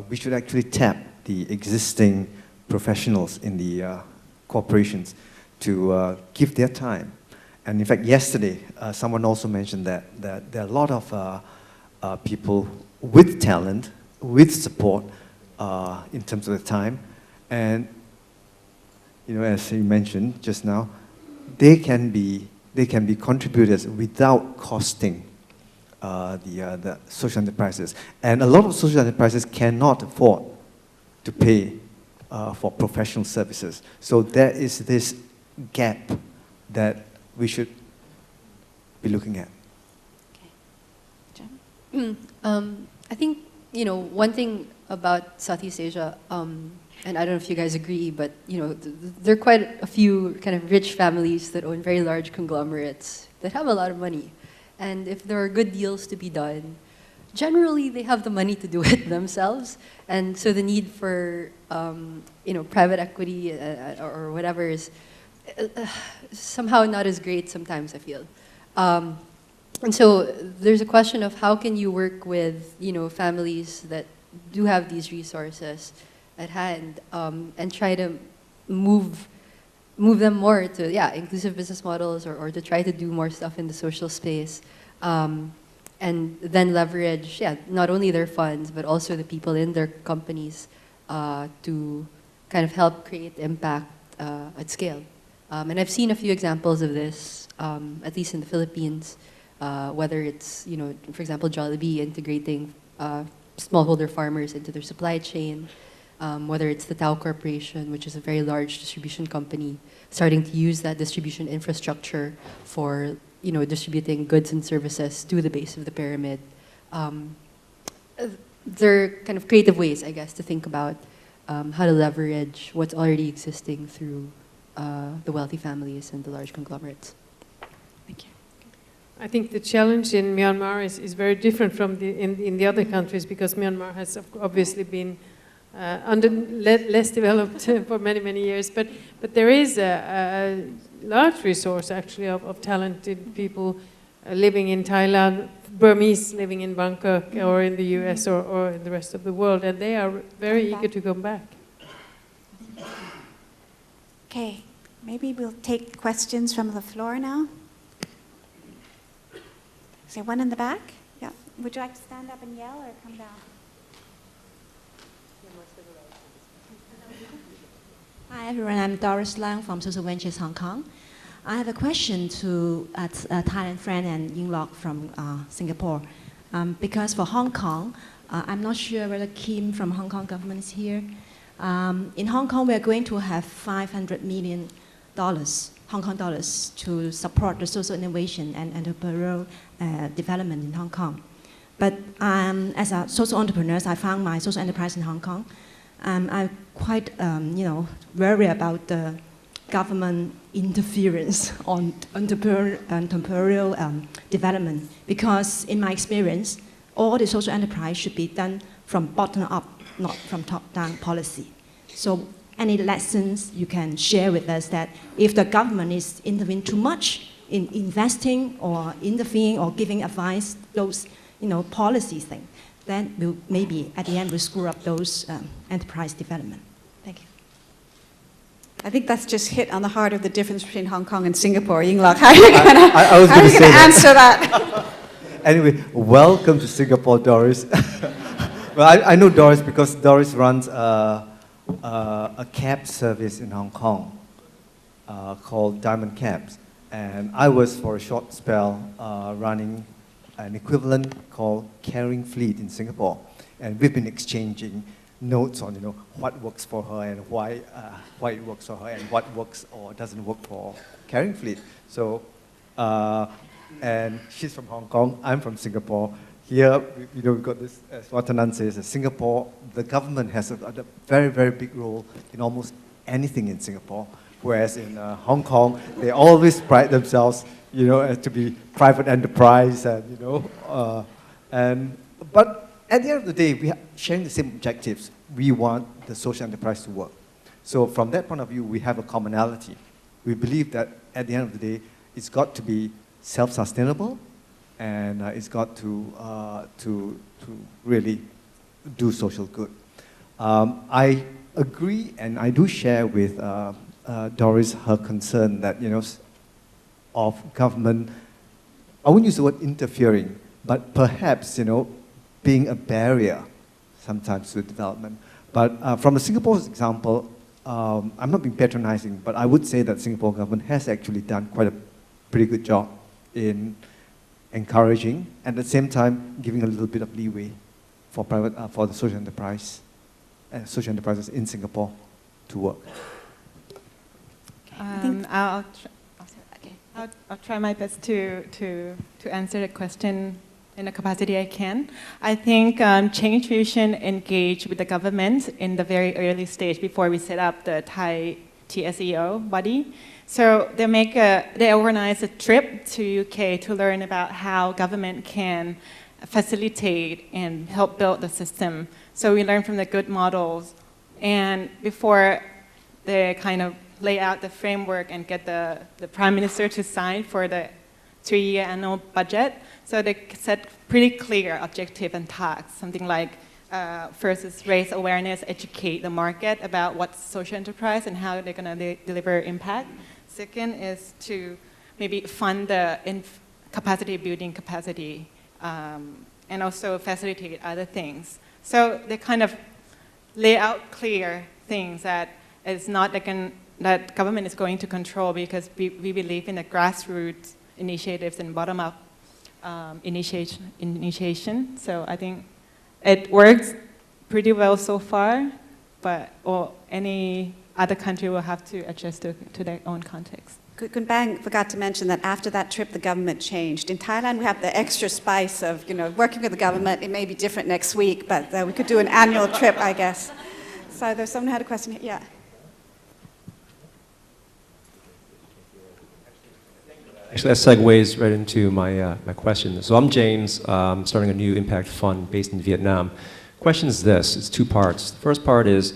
we should actually tap the existing professionals in the corporations to give their time. And in fact, yesterday, someone also mentioned that there are a lot of people with talent, with support in terms of the time, and as you mentioned just now, they can be contributors without costing the social enterprises. And a lot of social enterprises cannot afford to pay for professional services. So there is this gap that we should be looking at. Okay. I think, one thing about Southeast Asia, and I don't know if you guys agree, but there are quite a few kind of rich families that own very large conglomerates that have a lot of money. And if there are good deals to be done, generally they have the money to do it themselves. And so the need for private equity or whatever is somehow not as great sometimes, I feel. And so there's a question of how can you work with families that do have these resources at hand, and try to move them more to inclusive business models or to try to do more stuff in the social space, and then leverage not only their funds but also the people in their companies to kind of help create impact at scale. And I've seen a few examples of this, at least in the Philippines, whether it's for example Jollibee integrating smallholder farmers into their supply chain. Whether it's the Tao Corporation, which is a very large distribution company, starting to use that distribution infrastructure for distributing goods and services to the base of the pyramid. There are kind of creative ways, I guess, to think about how to leverage what's already existing through the wealthy families and the large conglomerates. Thank you. I think the challenge in Myanmar is very different from in the other countries, because Myanmar has obviously been less developed for many, many years, but there is a large resource actually of talented people living in Thailand, Burmese living in Bangkok or in the US or in the rest of the world, and they are very eager to come back. Okay, maybe we'll take questions from the floor now. Is there one in the back? Yeah. Would you like to stand up and yell or come down? Hi everyone, I'm Doris Lang from Social Ventures Hong Kong. I have a question to a Thailand friend and Yingluck from Singapore. Because for Hong Kong, I'm not sure whether Kim from Hong Kong government is here. In Hong Kong, we are going to have $500 million Hong Kong dollars to support the social innovation and entrepreneurial development in Hong Kong. But as a social entrepreneur, I found my social enterprise in Hong Kong. I'm quite, worried about the government interference on entrepreneurial development, because in my experience, all the social enterprise should be done from bottom up, not from top down policy. So any lessons you can share with us that if the government is intervening too much in investing or intervening or giving advice, those policy things, then we'll maybe at the end we'll screw up those enterprise development. Thank you. I think that's just hit on the heart of the difference between Hong Kong and Singapore. Yingluck, how are you going to answer that? Anyway, welcome to Singapore, Doris. Well, I know Doris because Doris runs a cab service in Hong Kong called Diamond Cabs. And I was, for a short spell, running an equivalent called Caring Fleet in Singapore. And we've been exchanging notes on what works for her and why it works for her and what works or doesn't work for Caring Fleet. So, and she's from Hong Kong, I'm from Singapore. Here, we've got this, as Watanan says, Singapore, the government has a very, very big role in almost anything in Singapore. Whereas in Hong Kong, they always pride themselves, as to be private enterprise, and but at the end of the day, we are sharing the same objectives. We want the social enterprise to work. So from that point of view, we have a commonality. We believe that at the end of the day, it's got to be self-sustainable, and it's got to really do social good. I agree, and I do share with Doris her concern that, of government, I wouldn't use the word interfering, but perhaps, being a barrier sometimes to development. But from the Singapore's example, I'm not being patronizing, but I would say that Singapore government has actually done quite a pretty good job in encouraging, and at the same time giving a little bit of leeway for for the social enterprises in Singapore to work. I'll try my best to answer the question in the capacity I can. I think Change Fusion engaged with the government in the very early stage before we set up the Thai TSEO body. So they organize a trip to UK to learn about how government can facilitate and help build the system. So we learn from the good models, and before they kind of lay out the framework and get the Prime Minister to sign for the 3-year annual budget. So they set pretty clear objective and tasks, something like first is raise awareness, educate the market about what's social enterprise and how they're going to deliver impact. Second is to maybe fund the capacity building capacity, and also facilitate other things. So they kind of lay out clear things that it's not that government is going to control, because we believe in the grassroots initiatives and bottom-up initiation. So I think it works pretty well so far, but any other country will have to adjust to their own context. Kun Bang forgot to mention that after that trip, the government changed. In Thailand, we have the extra spice of, working with the government. It may be different next week, but we could do an annual trip, I guess. So there's someone who had a question here. Yeah. Actually, that segues right into my question. So I'm James, starting a new impact fund based in Vietnam. Question is this, it's 2 parts. The first part is,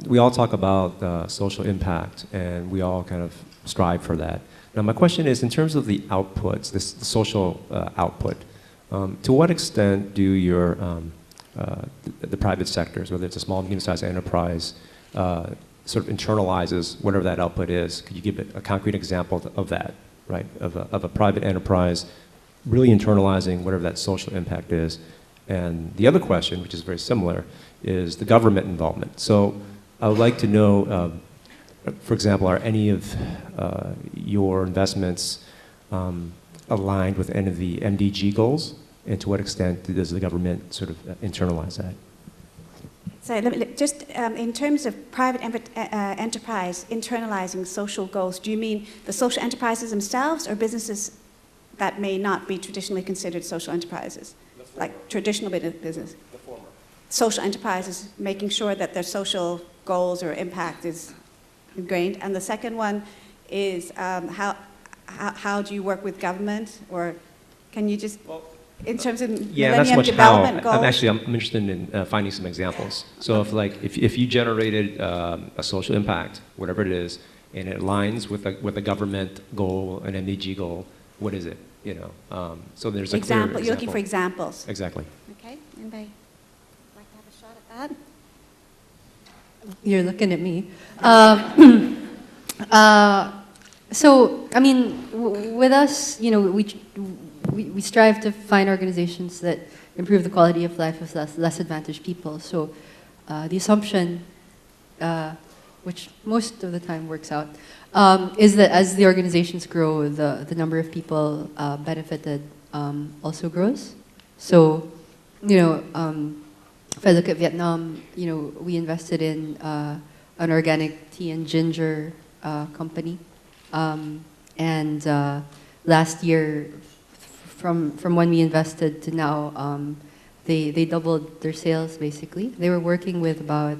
we all talk about social impact, and we all kind of strive for that. Now my question is, in terms of the outputs, the social output, to what extent do your, the private sectors, whether it's a small, medium-sized enterprise, sort of internalizes whatever that output is? Could you give a concrete example of that, right? Of a private enterprise really internalizing whatever that social impact is. And the other question, which is very similar, is the government involvement. So I would like to know, for example, are any of your investments aligned with any of the MDG goals? And to what extent does the government sort of internalize that? So just in terms of private enterprise internalizing social goals, do you mean the social enterprises themselves, or businesses that may not be traditionally considered social enterprises, like traditional business? The former. Social enterprises, making sure that their social goals or impact is ingrained. And the second one is how do you work with government, or can you just... in terms of Millennium Development Goals? I'm interested in finding some examples. So if you generated a social impact, whatever it is, and it aligns with a government goal, an MDG goal, what is it? So there's a clear example. You're looking for examples. Exactly. Okay, anybody like to have a shot at that? You're looking at me. So, I mean, with us, we strive to find organizations that improve the quality of life of less advantaged people. So the assumption, which most of the time works out, is that as the organizations grow, the number of people benefited also grows. So, if I look at Vietnam, we invested in an organic tea and ginger company. And last year, from when we invested to now, they doubled their sales, basically. They were working with about,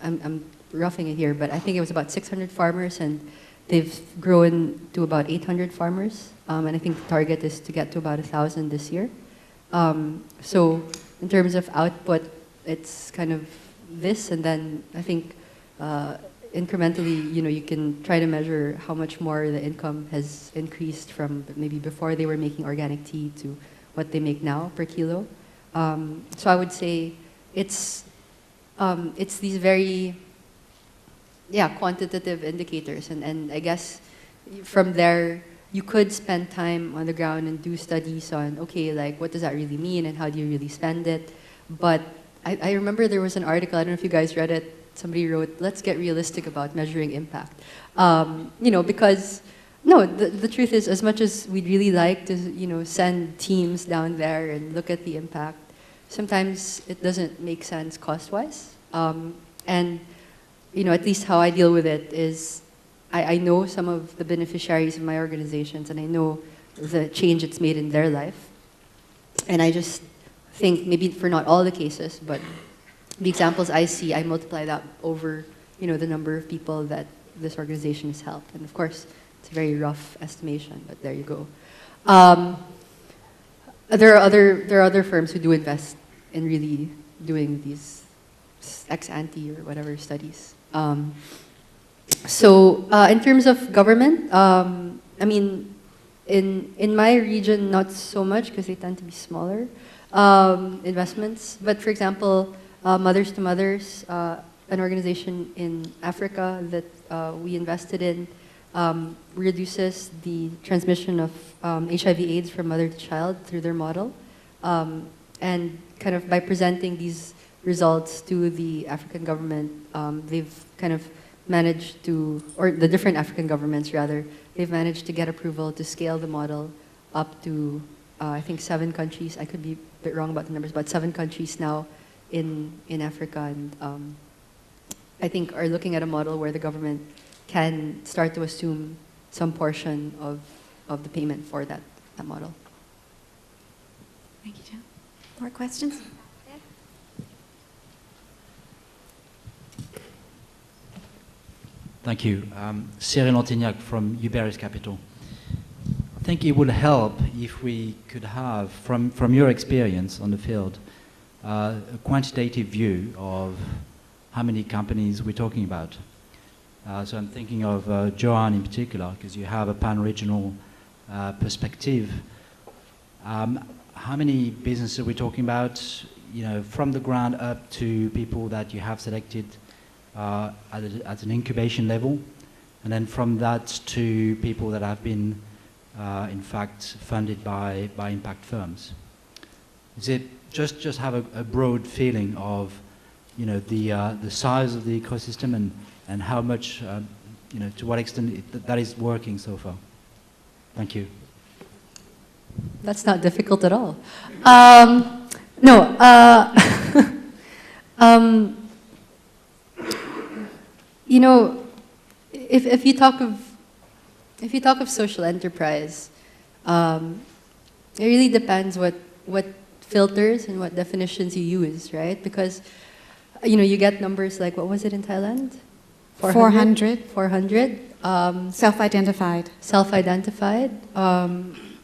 I'm roughing it here, but I think it was about 600 farmers, and they've grown to about 800 farmers. And I think the target is to get to about 1,000 this year. So in terms of output, it's kind of this, and then I think incrementally, you can try to measure how much more the income has increased from maybe before they were making organic tea to what they make now per kilo. So I would say it's these very quantitative indicators, and I guess from there you could spend time on the ground and do studies on, okay, like what does that really mean and how do you really spend it. But I remember there was an article, I don't know if you guys read it, somebody wrote, let's get realistic about measuring impact. Because the truth is, as much as we'd really like to send teams down there and look at the impact, sometimes it doesn't make sense cost-wise. And at least how I deal with it is I know some of the beneficiaries of my organizations, and I know the change it's made in their life. And I just think, maybe for not all the cases, but the examples I see, I multiply that over the number of people that this organization has helped. And of course, it's a very rough estimation, but there you go. There are other firms who do invest in really doing these ex-ante or whatever studies. So in terms of government, I mean, in my region, not so much because they tend to be smaller investments. But for example, Mothers to Mothers, an organization in Africa that we invested in, reduces the transmission of HIV/AIDS from mother to child through their model. And kind of by presenting these results to the African government, they've kind of managed to, or the different African governments rather, they've managed to get approval to scale the model up to, I think 7 countries. I could be a bit wrong about the numbers, but 7 countries now in Africa, and I think are looking at a model where the government can start to assume some portion of the payment for that model. Thank you, John. More questions? Thank you. Cyril Antignac from Uberis Capital. I think it would help if we could have, from your experience on the field, a quantitative view of how many companies we're talking about. So I'm thinking of Johan in particular, because you have a pan-regional perspective. How many businesses are we talking about, from the ground up to people that you have selected at an incubation level, and then from that to people that have been, in fact, funded by impact firms? Is it just have a broad feeling of, the size of the ecosystem and how much, to what extent that is working so far? Thank you. That's not difficult at all. No. If you talk of social enterprise, it really depends what filters and what definitions you use, right? Because you get numbers like, what was it in Thailand? 400. Self-identified. Self-identified.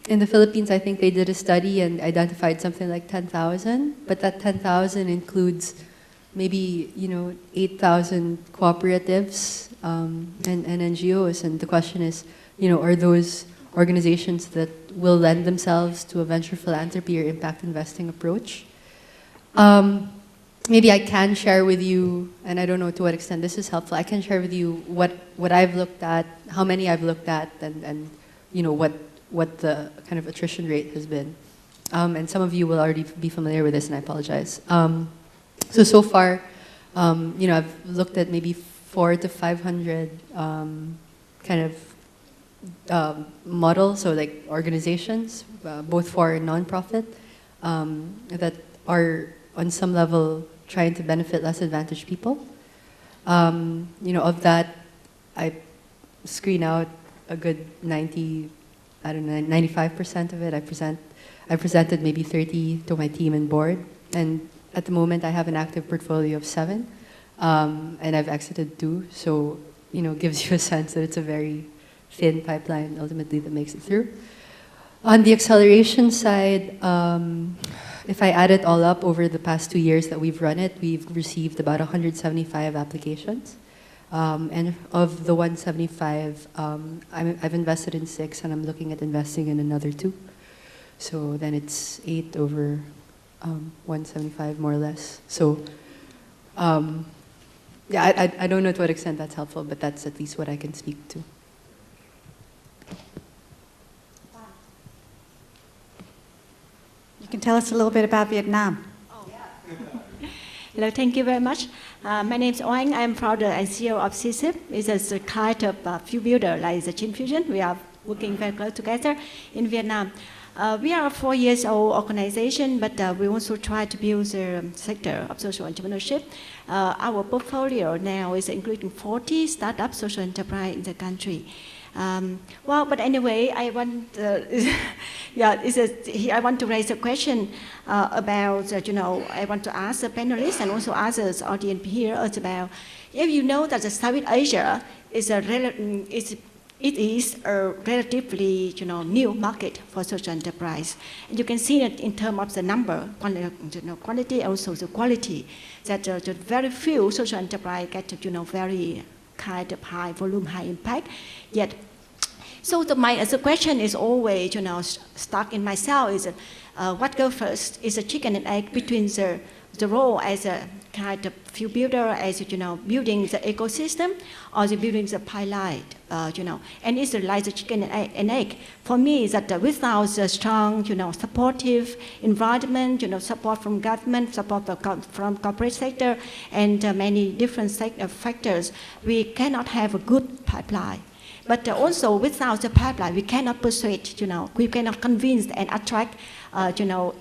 In the Philippines, I think they did a study and identified something like 10,000, but that 10,000 includes maybe 8,000 cooperatives and NGOs, and the question is, are those organizations that will lend themselves to a venture philanthropy or impact investing approach? Maybe I can share with you, and I don't know to what extent this is helpful, I can share with you what I've looked at, how many I've looked at, and what the kind of attrition rate has been. And some of you will already be familiar with this, and I apologize. So far, I've looked at maybe 400 to 500 kind of models, so like organizations, both for and non-profit, that are on some level trying to benefit less advantaged people. Of that, I screen out a good 95% of it. I presented maybe 30 to my team and board, and at the moment I have an active portfolio of 7, and I've exited 2, so gives you a sense that it's a very thin pipeline ultimately that makes it through. On the acceleration side, if I add it all up over the past 2 years that we've run it, we've received about 175 applications. And of the 175, I've invested in 6, and I'm looking at investing in another 2. So then it's 8 over 175, more or less. So yeah, I don't know to what extent that's helpful, but that's at least what I can speak to. You can tell us a little bit about Vietnam. Hello, thank you very much. My name is Oanh. I'm founder and CEO of CSIP. It's a kind of fuel builder like the Chin Fusion. We are working very close together in Vietnam. We are a 4-year-old organization, but we also try to build the sector of social entrepreneurship. Our portfolio now is including 40 startup social enterprise in the country. Well, but anyway, I want, I want to raise a question about, I want to ask the panelists and also others audience here about, if you know that the Southeast Asia is a relatively new market for social enterprise. And you can see it in terms of the number, quantity, also the quality, that very few social enterprise get very kind of high volume, high impact. Yet, so the question is always stuck in myself is what goes first? Is a chicken and egg between the role as a kind of fuel builder, as building the ecosystem, or the building the pipeline, and it's like the chicken and egg. For me, is that without the strong, supportive environment, support from government, support from corporate sector, and many different factors, we cannot have a good pipeline. But also without the pipeline, we cannot persuade, we cannot convince and attract,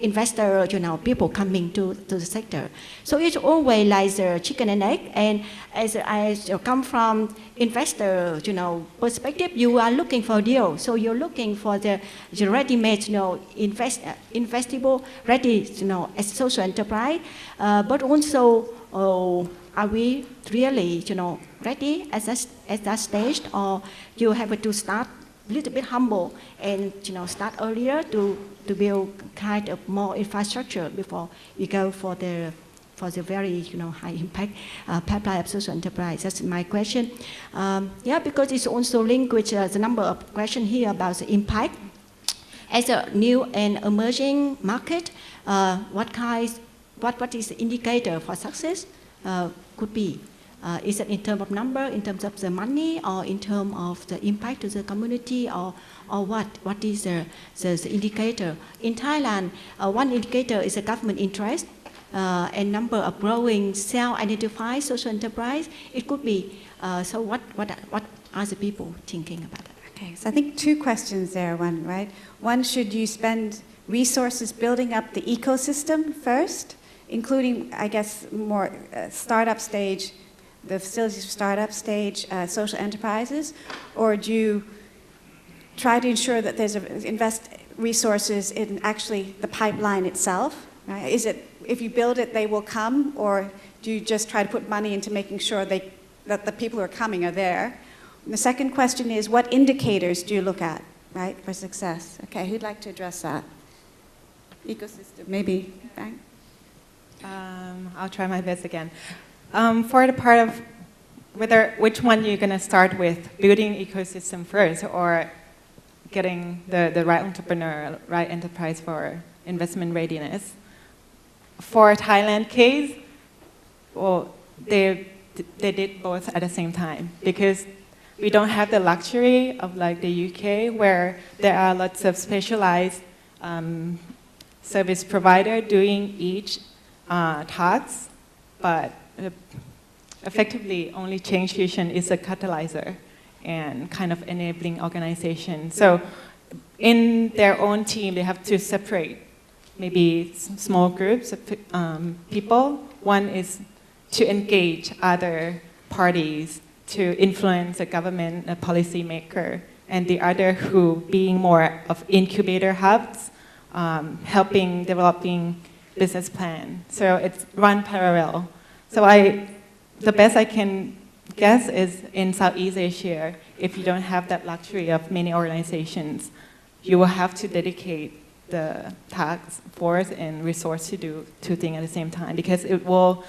investor, people coming to the sector. So it's always like the chicken and egg. And as I come from investor, perspective, you are looking for a deal. So you're looking for the ready-made, investable, ready, as social enterprise. But also, are we really, ready at that stage, or you have to start a little bit humble and start earlier to build kind of more infrastructure before we go for the very high impact pipeline of social enterprise? That's my question. Yeah, because it's also linked with the number of questions here about the impact as a new and emerging market. What is the indicator for success? Could be. Is it in terms of number, in terms of the money, or in terms of the impact to the community, or what? What is the indicator? In Thailand, one indicator is the government interest and number of growing self-identified social enterprise. It could be. So what are the people thinking about it? Okay, so I think 2 questions there, right? One, should you spend resources building up the ecosystem first, including, I guess, more startup stage, the facilities for startup stage social enterprises, or do you try to ensure that there's invest resources in actually the pipeline itself? Right? Is it, if you build it, they will come, or do you just try to put money into making sure that the people who are coming are there? And the second question is, what indicators do you look at, right, for success? Okay, who'd like to address that? Ecosystem, maybe, right? I'll try my best again. For the part of which one you're going to start with, building ecosystem first or getting the right entrepreneur, right enterprise for investment readiness. For Thailand case, well, they did both at the same time because we don't have the luxury of like the UK where there are lots of specialized service provider doing each task, but effectively only Change Fusion is a catalyzer and kind of enabling organization. So in their own team, they have to separate maybe small groups of people. One is to engage other parties to influence the government, a policymaker, and the other who being more of incubator hubs, helping developing business plan. So it's run parallel. So the best I can guess is in Southeast Asia, if you don't have that luxury of many organizations, you will have to dedicate the task force and resource to do two things at the same time, because it will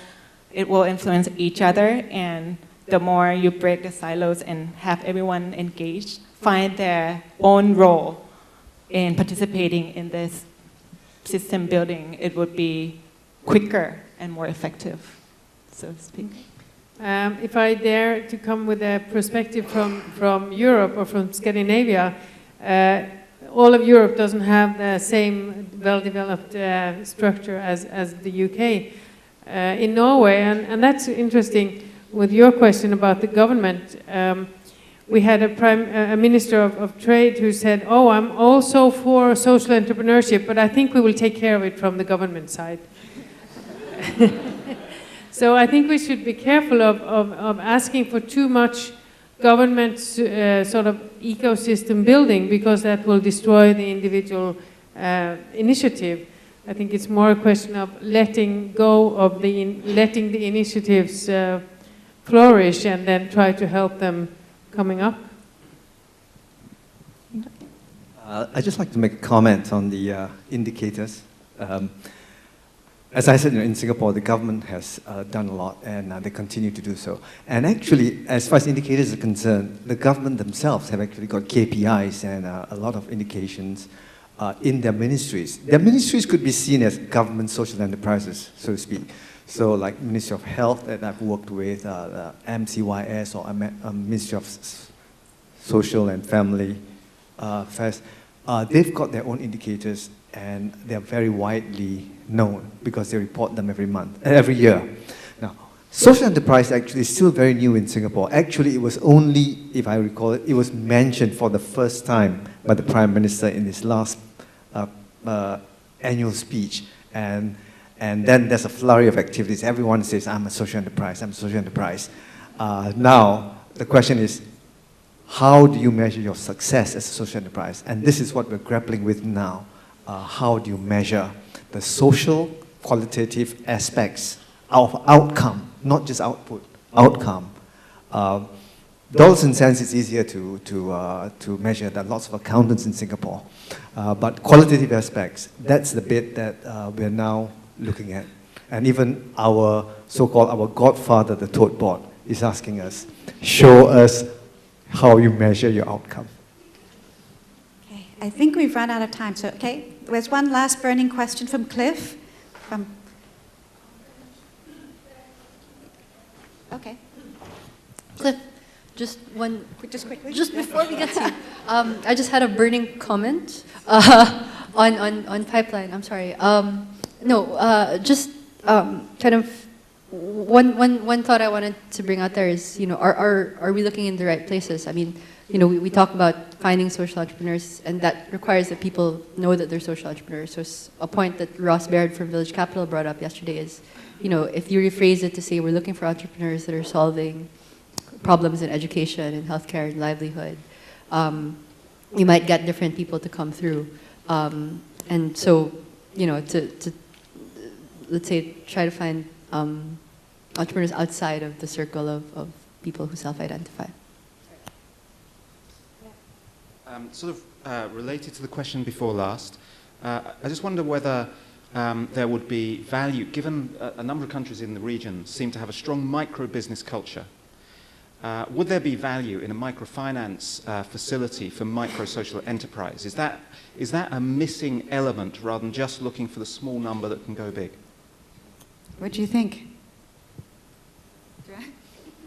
influence each other, and the more you break the silos and have everyone engaged, find their own role in participating in this system building, it would be quicker and more effective, so to speak. If I dare to come with a perspective from Europe or from Scandinavia, all of Europe doesn't have the same well-developed structure as the UK. In Norway, and that's interesting with your question about the government, we had a minister of trade who said, oh, I'm also for social entrepreneurship, but I think we will take care of it from the government side. So I think we should be careful of asking for too much government sort of ecosystem building, because that will destroy the individual initiative. I think it's more a question of letting go of letting the initiatives flourish, and then try to help them coming up. I'd just like to make a comment on the indicators. As I said, in Singapore, the government has done a lot, and they continue to do so. And actually, as far as indicators are concerned, the government themselves have actually got KPIs and a lot of indications in their ministries. Their ministries could be seen as government social enterprises, so to speak. So like Ministry of Health that I've worked with, MCYS, or Ministry of Social and Family Affairs, they've got their own indicators, and they're very widely known because they report them every year. Now, social enterprise actually is still very new in Singapore. Actually, it was only, if I recall it, it was mentioned for the first time by the Prime Minister in his last annual speech. And then there's a flurry of activities. Everyone says, I'm a social enterprise, I'm a social enterprise. Now, the question is, how do you measure your success as a social enterprise? And this is what we're grappling with now. How do you measure the social, qualitative aspects of outcome, not just output, outcome? Dollars and cents is easier to measure. There are lots of accountants in Singapore. But qualitative aspects, that's the bit that we're now looking at. And even our so-called, our godfather, the Toad Board, is asking us, show us how you measure your outcome. Okay, I think we've run out of time. So, okay, there's one last burning question from Cliff. Okay. Cliff, just one. Just quickly. Just before we get to you, I just had a burning comment on pipeline. I'm sorry. Just kind of one thought I wanted to bring out there is, are we looking in the right places? I mean, we talk about finding social entrepreneurs, and that requires that people know that they're social entrepreneurs. So a point that Ross Baird from Village Capital brought up yesterday is, if you rephrase it to say we're looking for entrepreneurs that are solving problems in education and healthcare and livelihood, you might get different people to come through. And so, to let's say, try to find entrepreneurs outside of the circle of people who self-identify. Sort of related to the question before last, I just wonder whether there would be value, given a number of countries in the region seem to have a strong micro-business culture. Would there be value in a microfinance facility for micro-social enterprise? Is that a missing element rather than just looking for the small number that can go big? What do you think?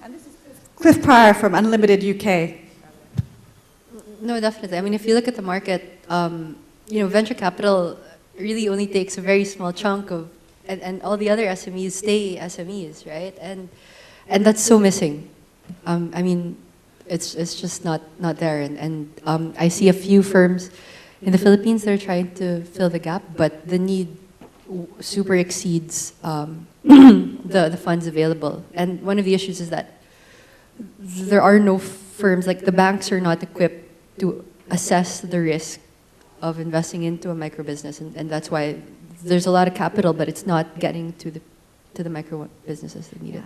And this is Cliff Pryor from Unlimited UK. No, definitely. I mean, if you look at the market, venture capital really only takes a very small chunk of, and all the other SMEs stay SMEs, right? And that's so missing. I mean, it's just not there. And I see a few firms in the Philippines that are trying to fill the gap, but the need super exceeds the funds available. And one of the issues is that there are no firms, like the banks are not equipped to assess the risk of investing into a micro business, and that's why there's a lot of capital, but it's not getting to the to the micro businesses that need it.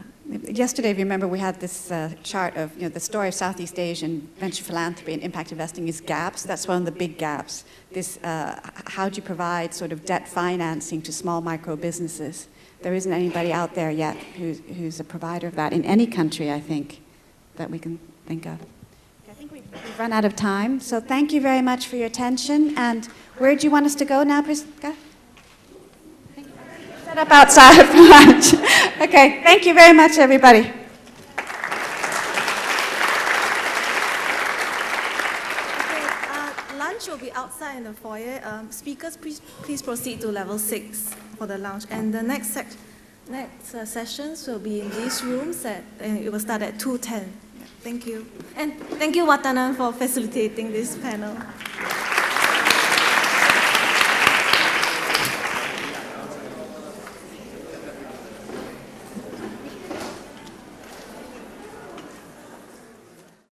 Yesterday, if you remember, we had this chart of the story of Southeast Asian venture philanthropy and impact investing is gaps. That's one of the big gaps. This, how do you provide sort of debt financing to small micro businesses? There isn't anybody out there yet who's a provider of that in any country, I think, that we can think of. I think we've run out of time, so thank you very much for your attention. And where do you want us to go now, Priska? Set up outside for lunch. Okay, thank you very much, everybody. Lunch will be outside in the foyer. Speakers, please proceed to level 6 for the lunch. And the next sessions will be in these rooms. It will start at 2:10. Thank you. And thank you, Watanan, for facilitating this panel.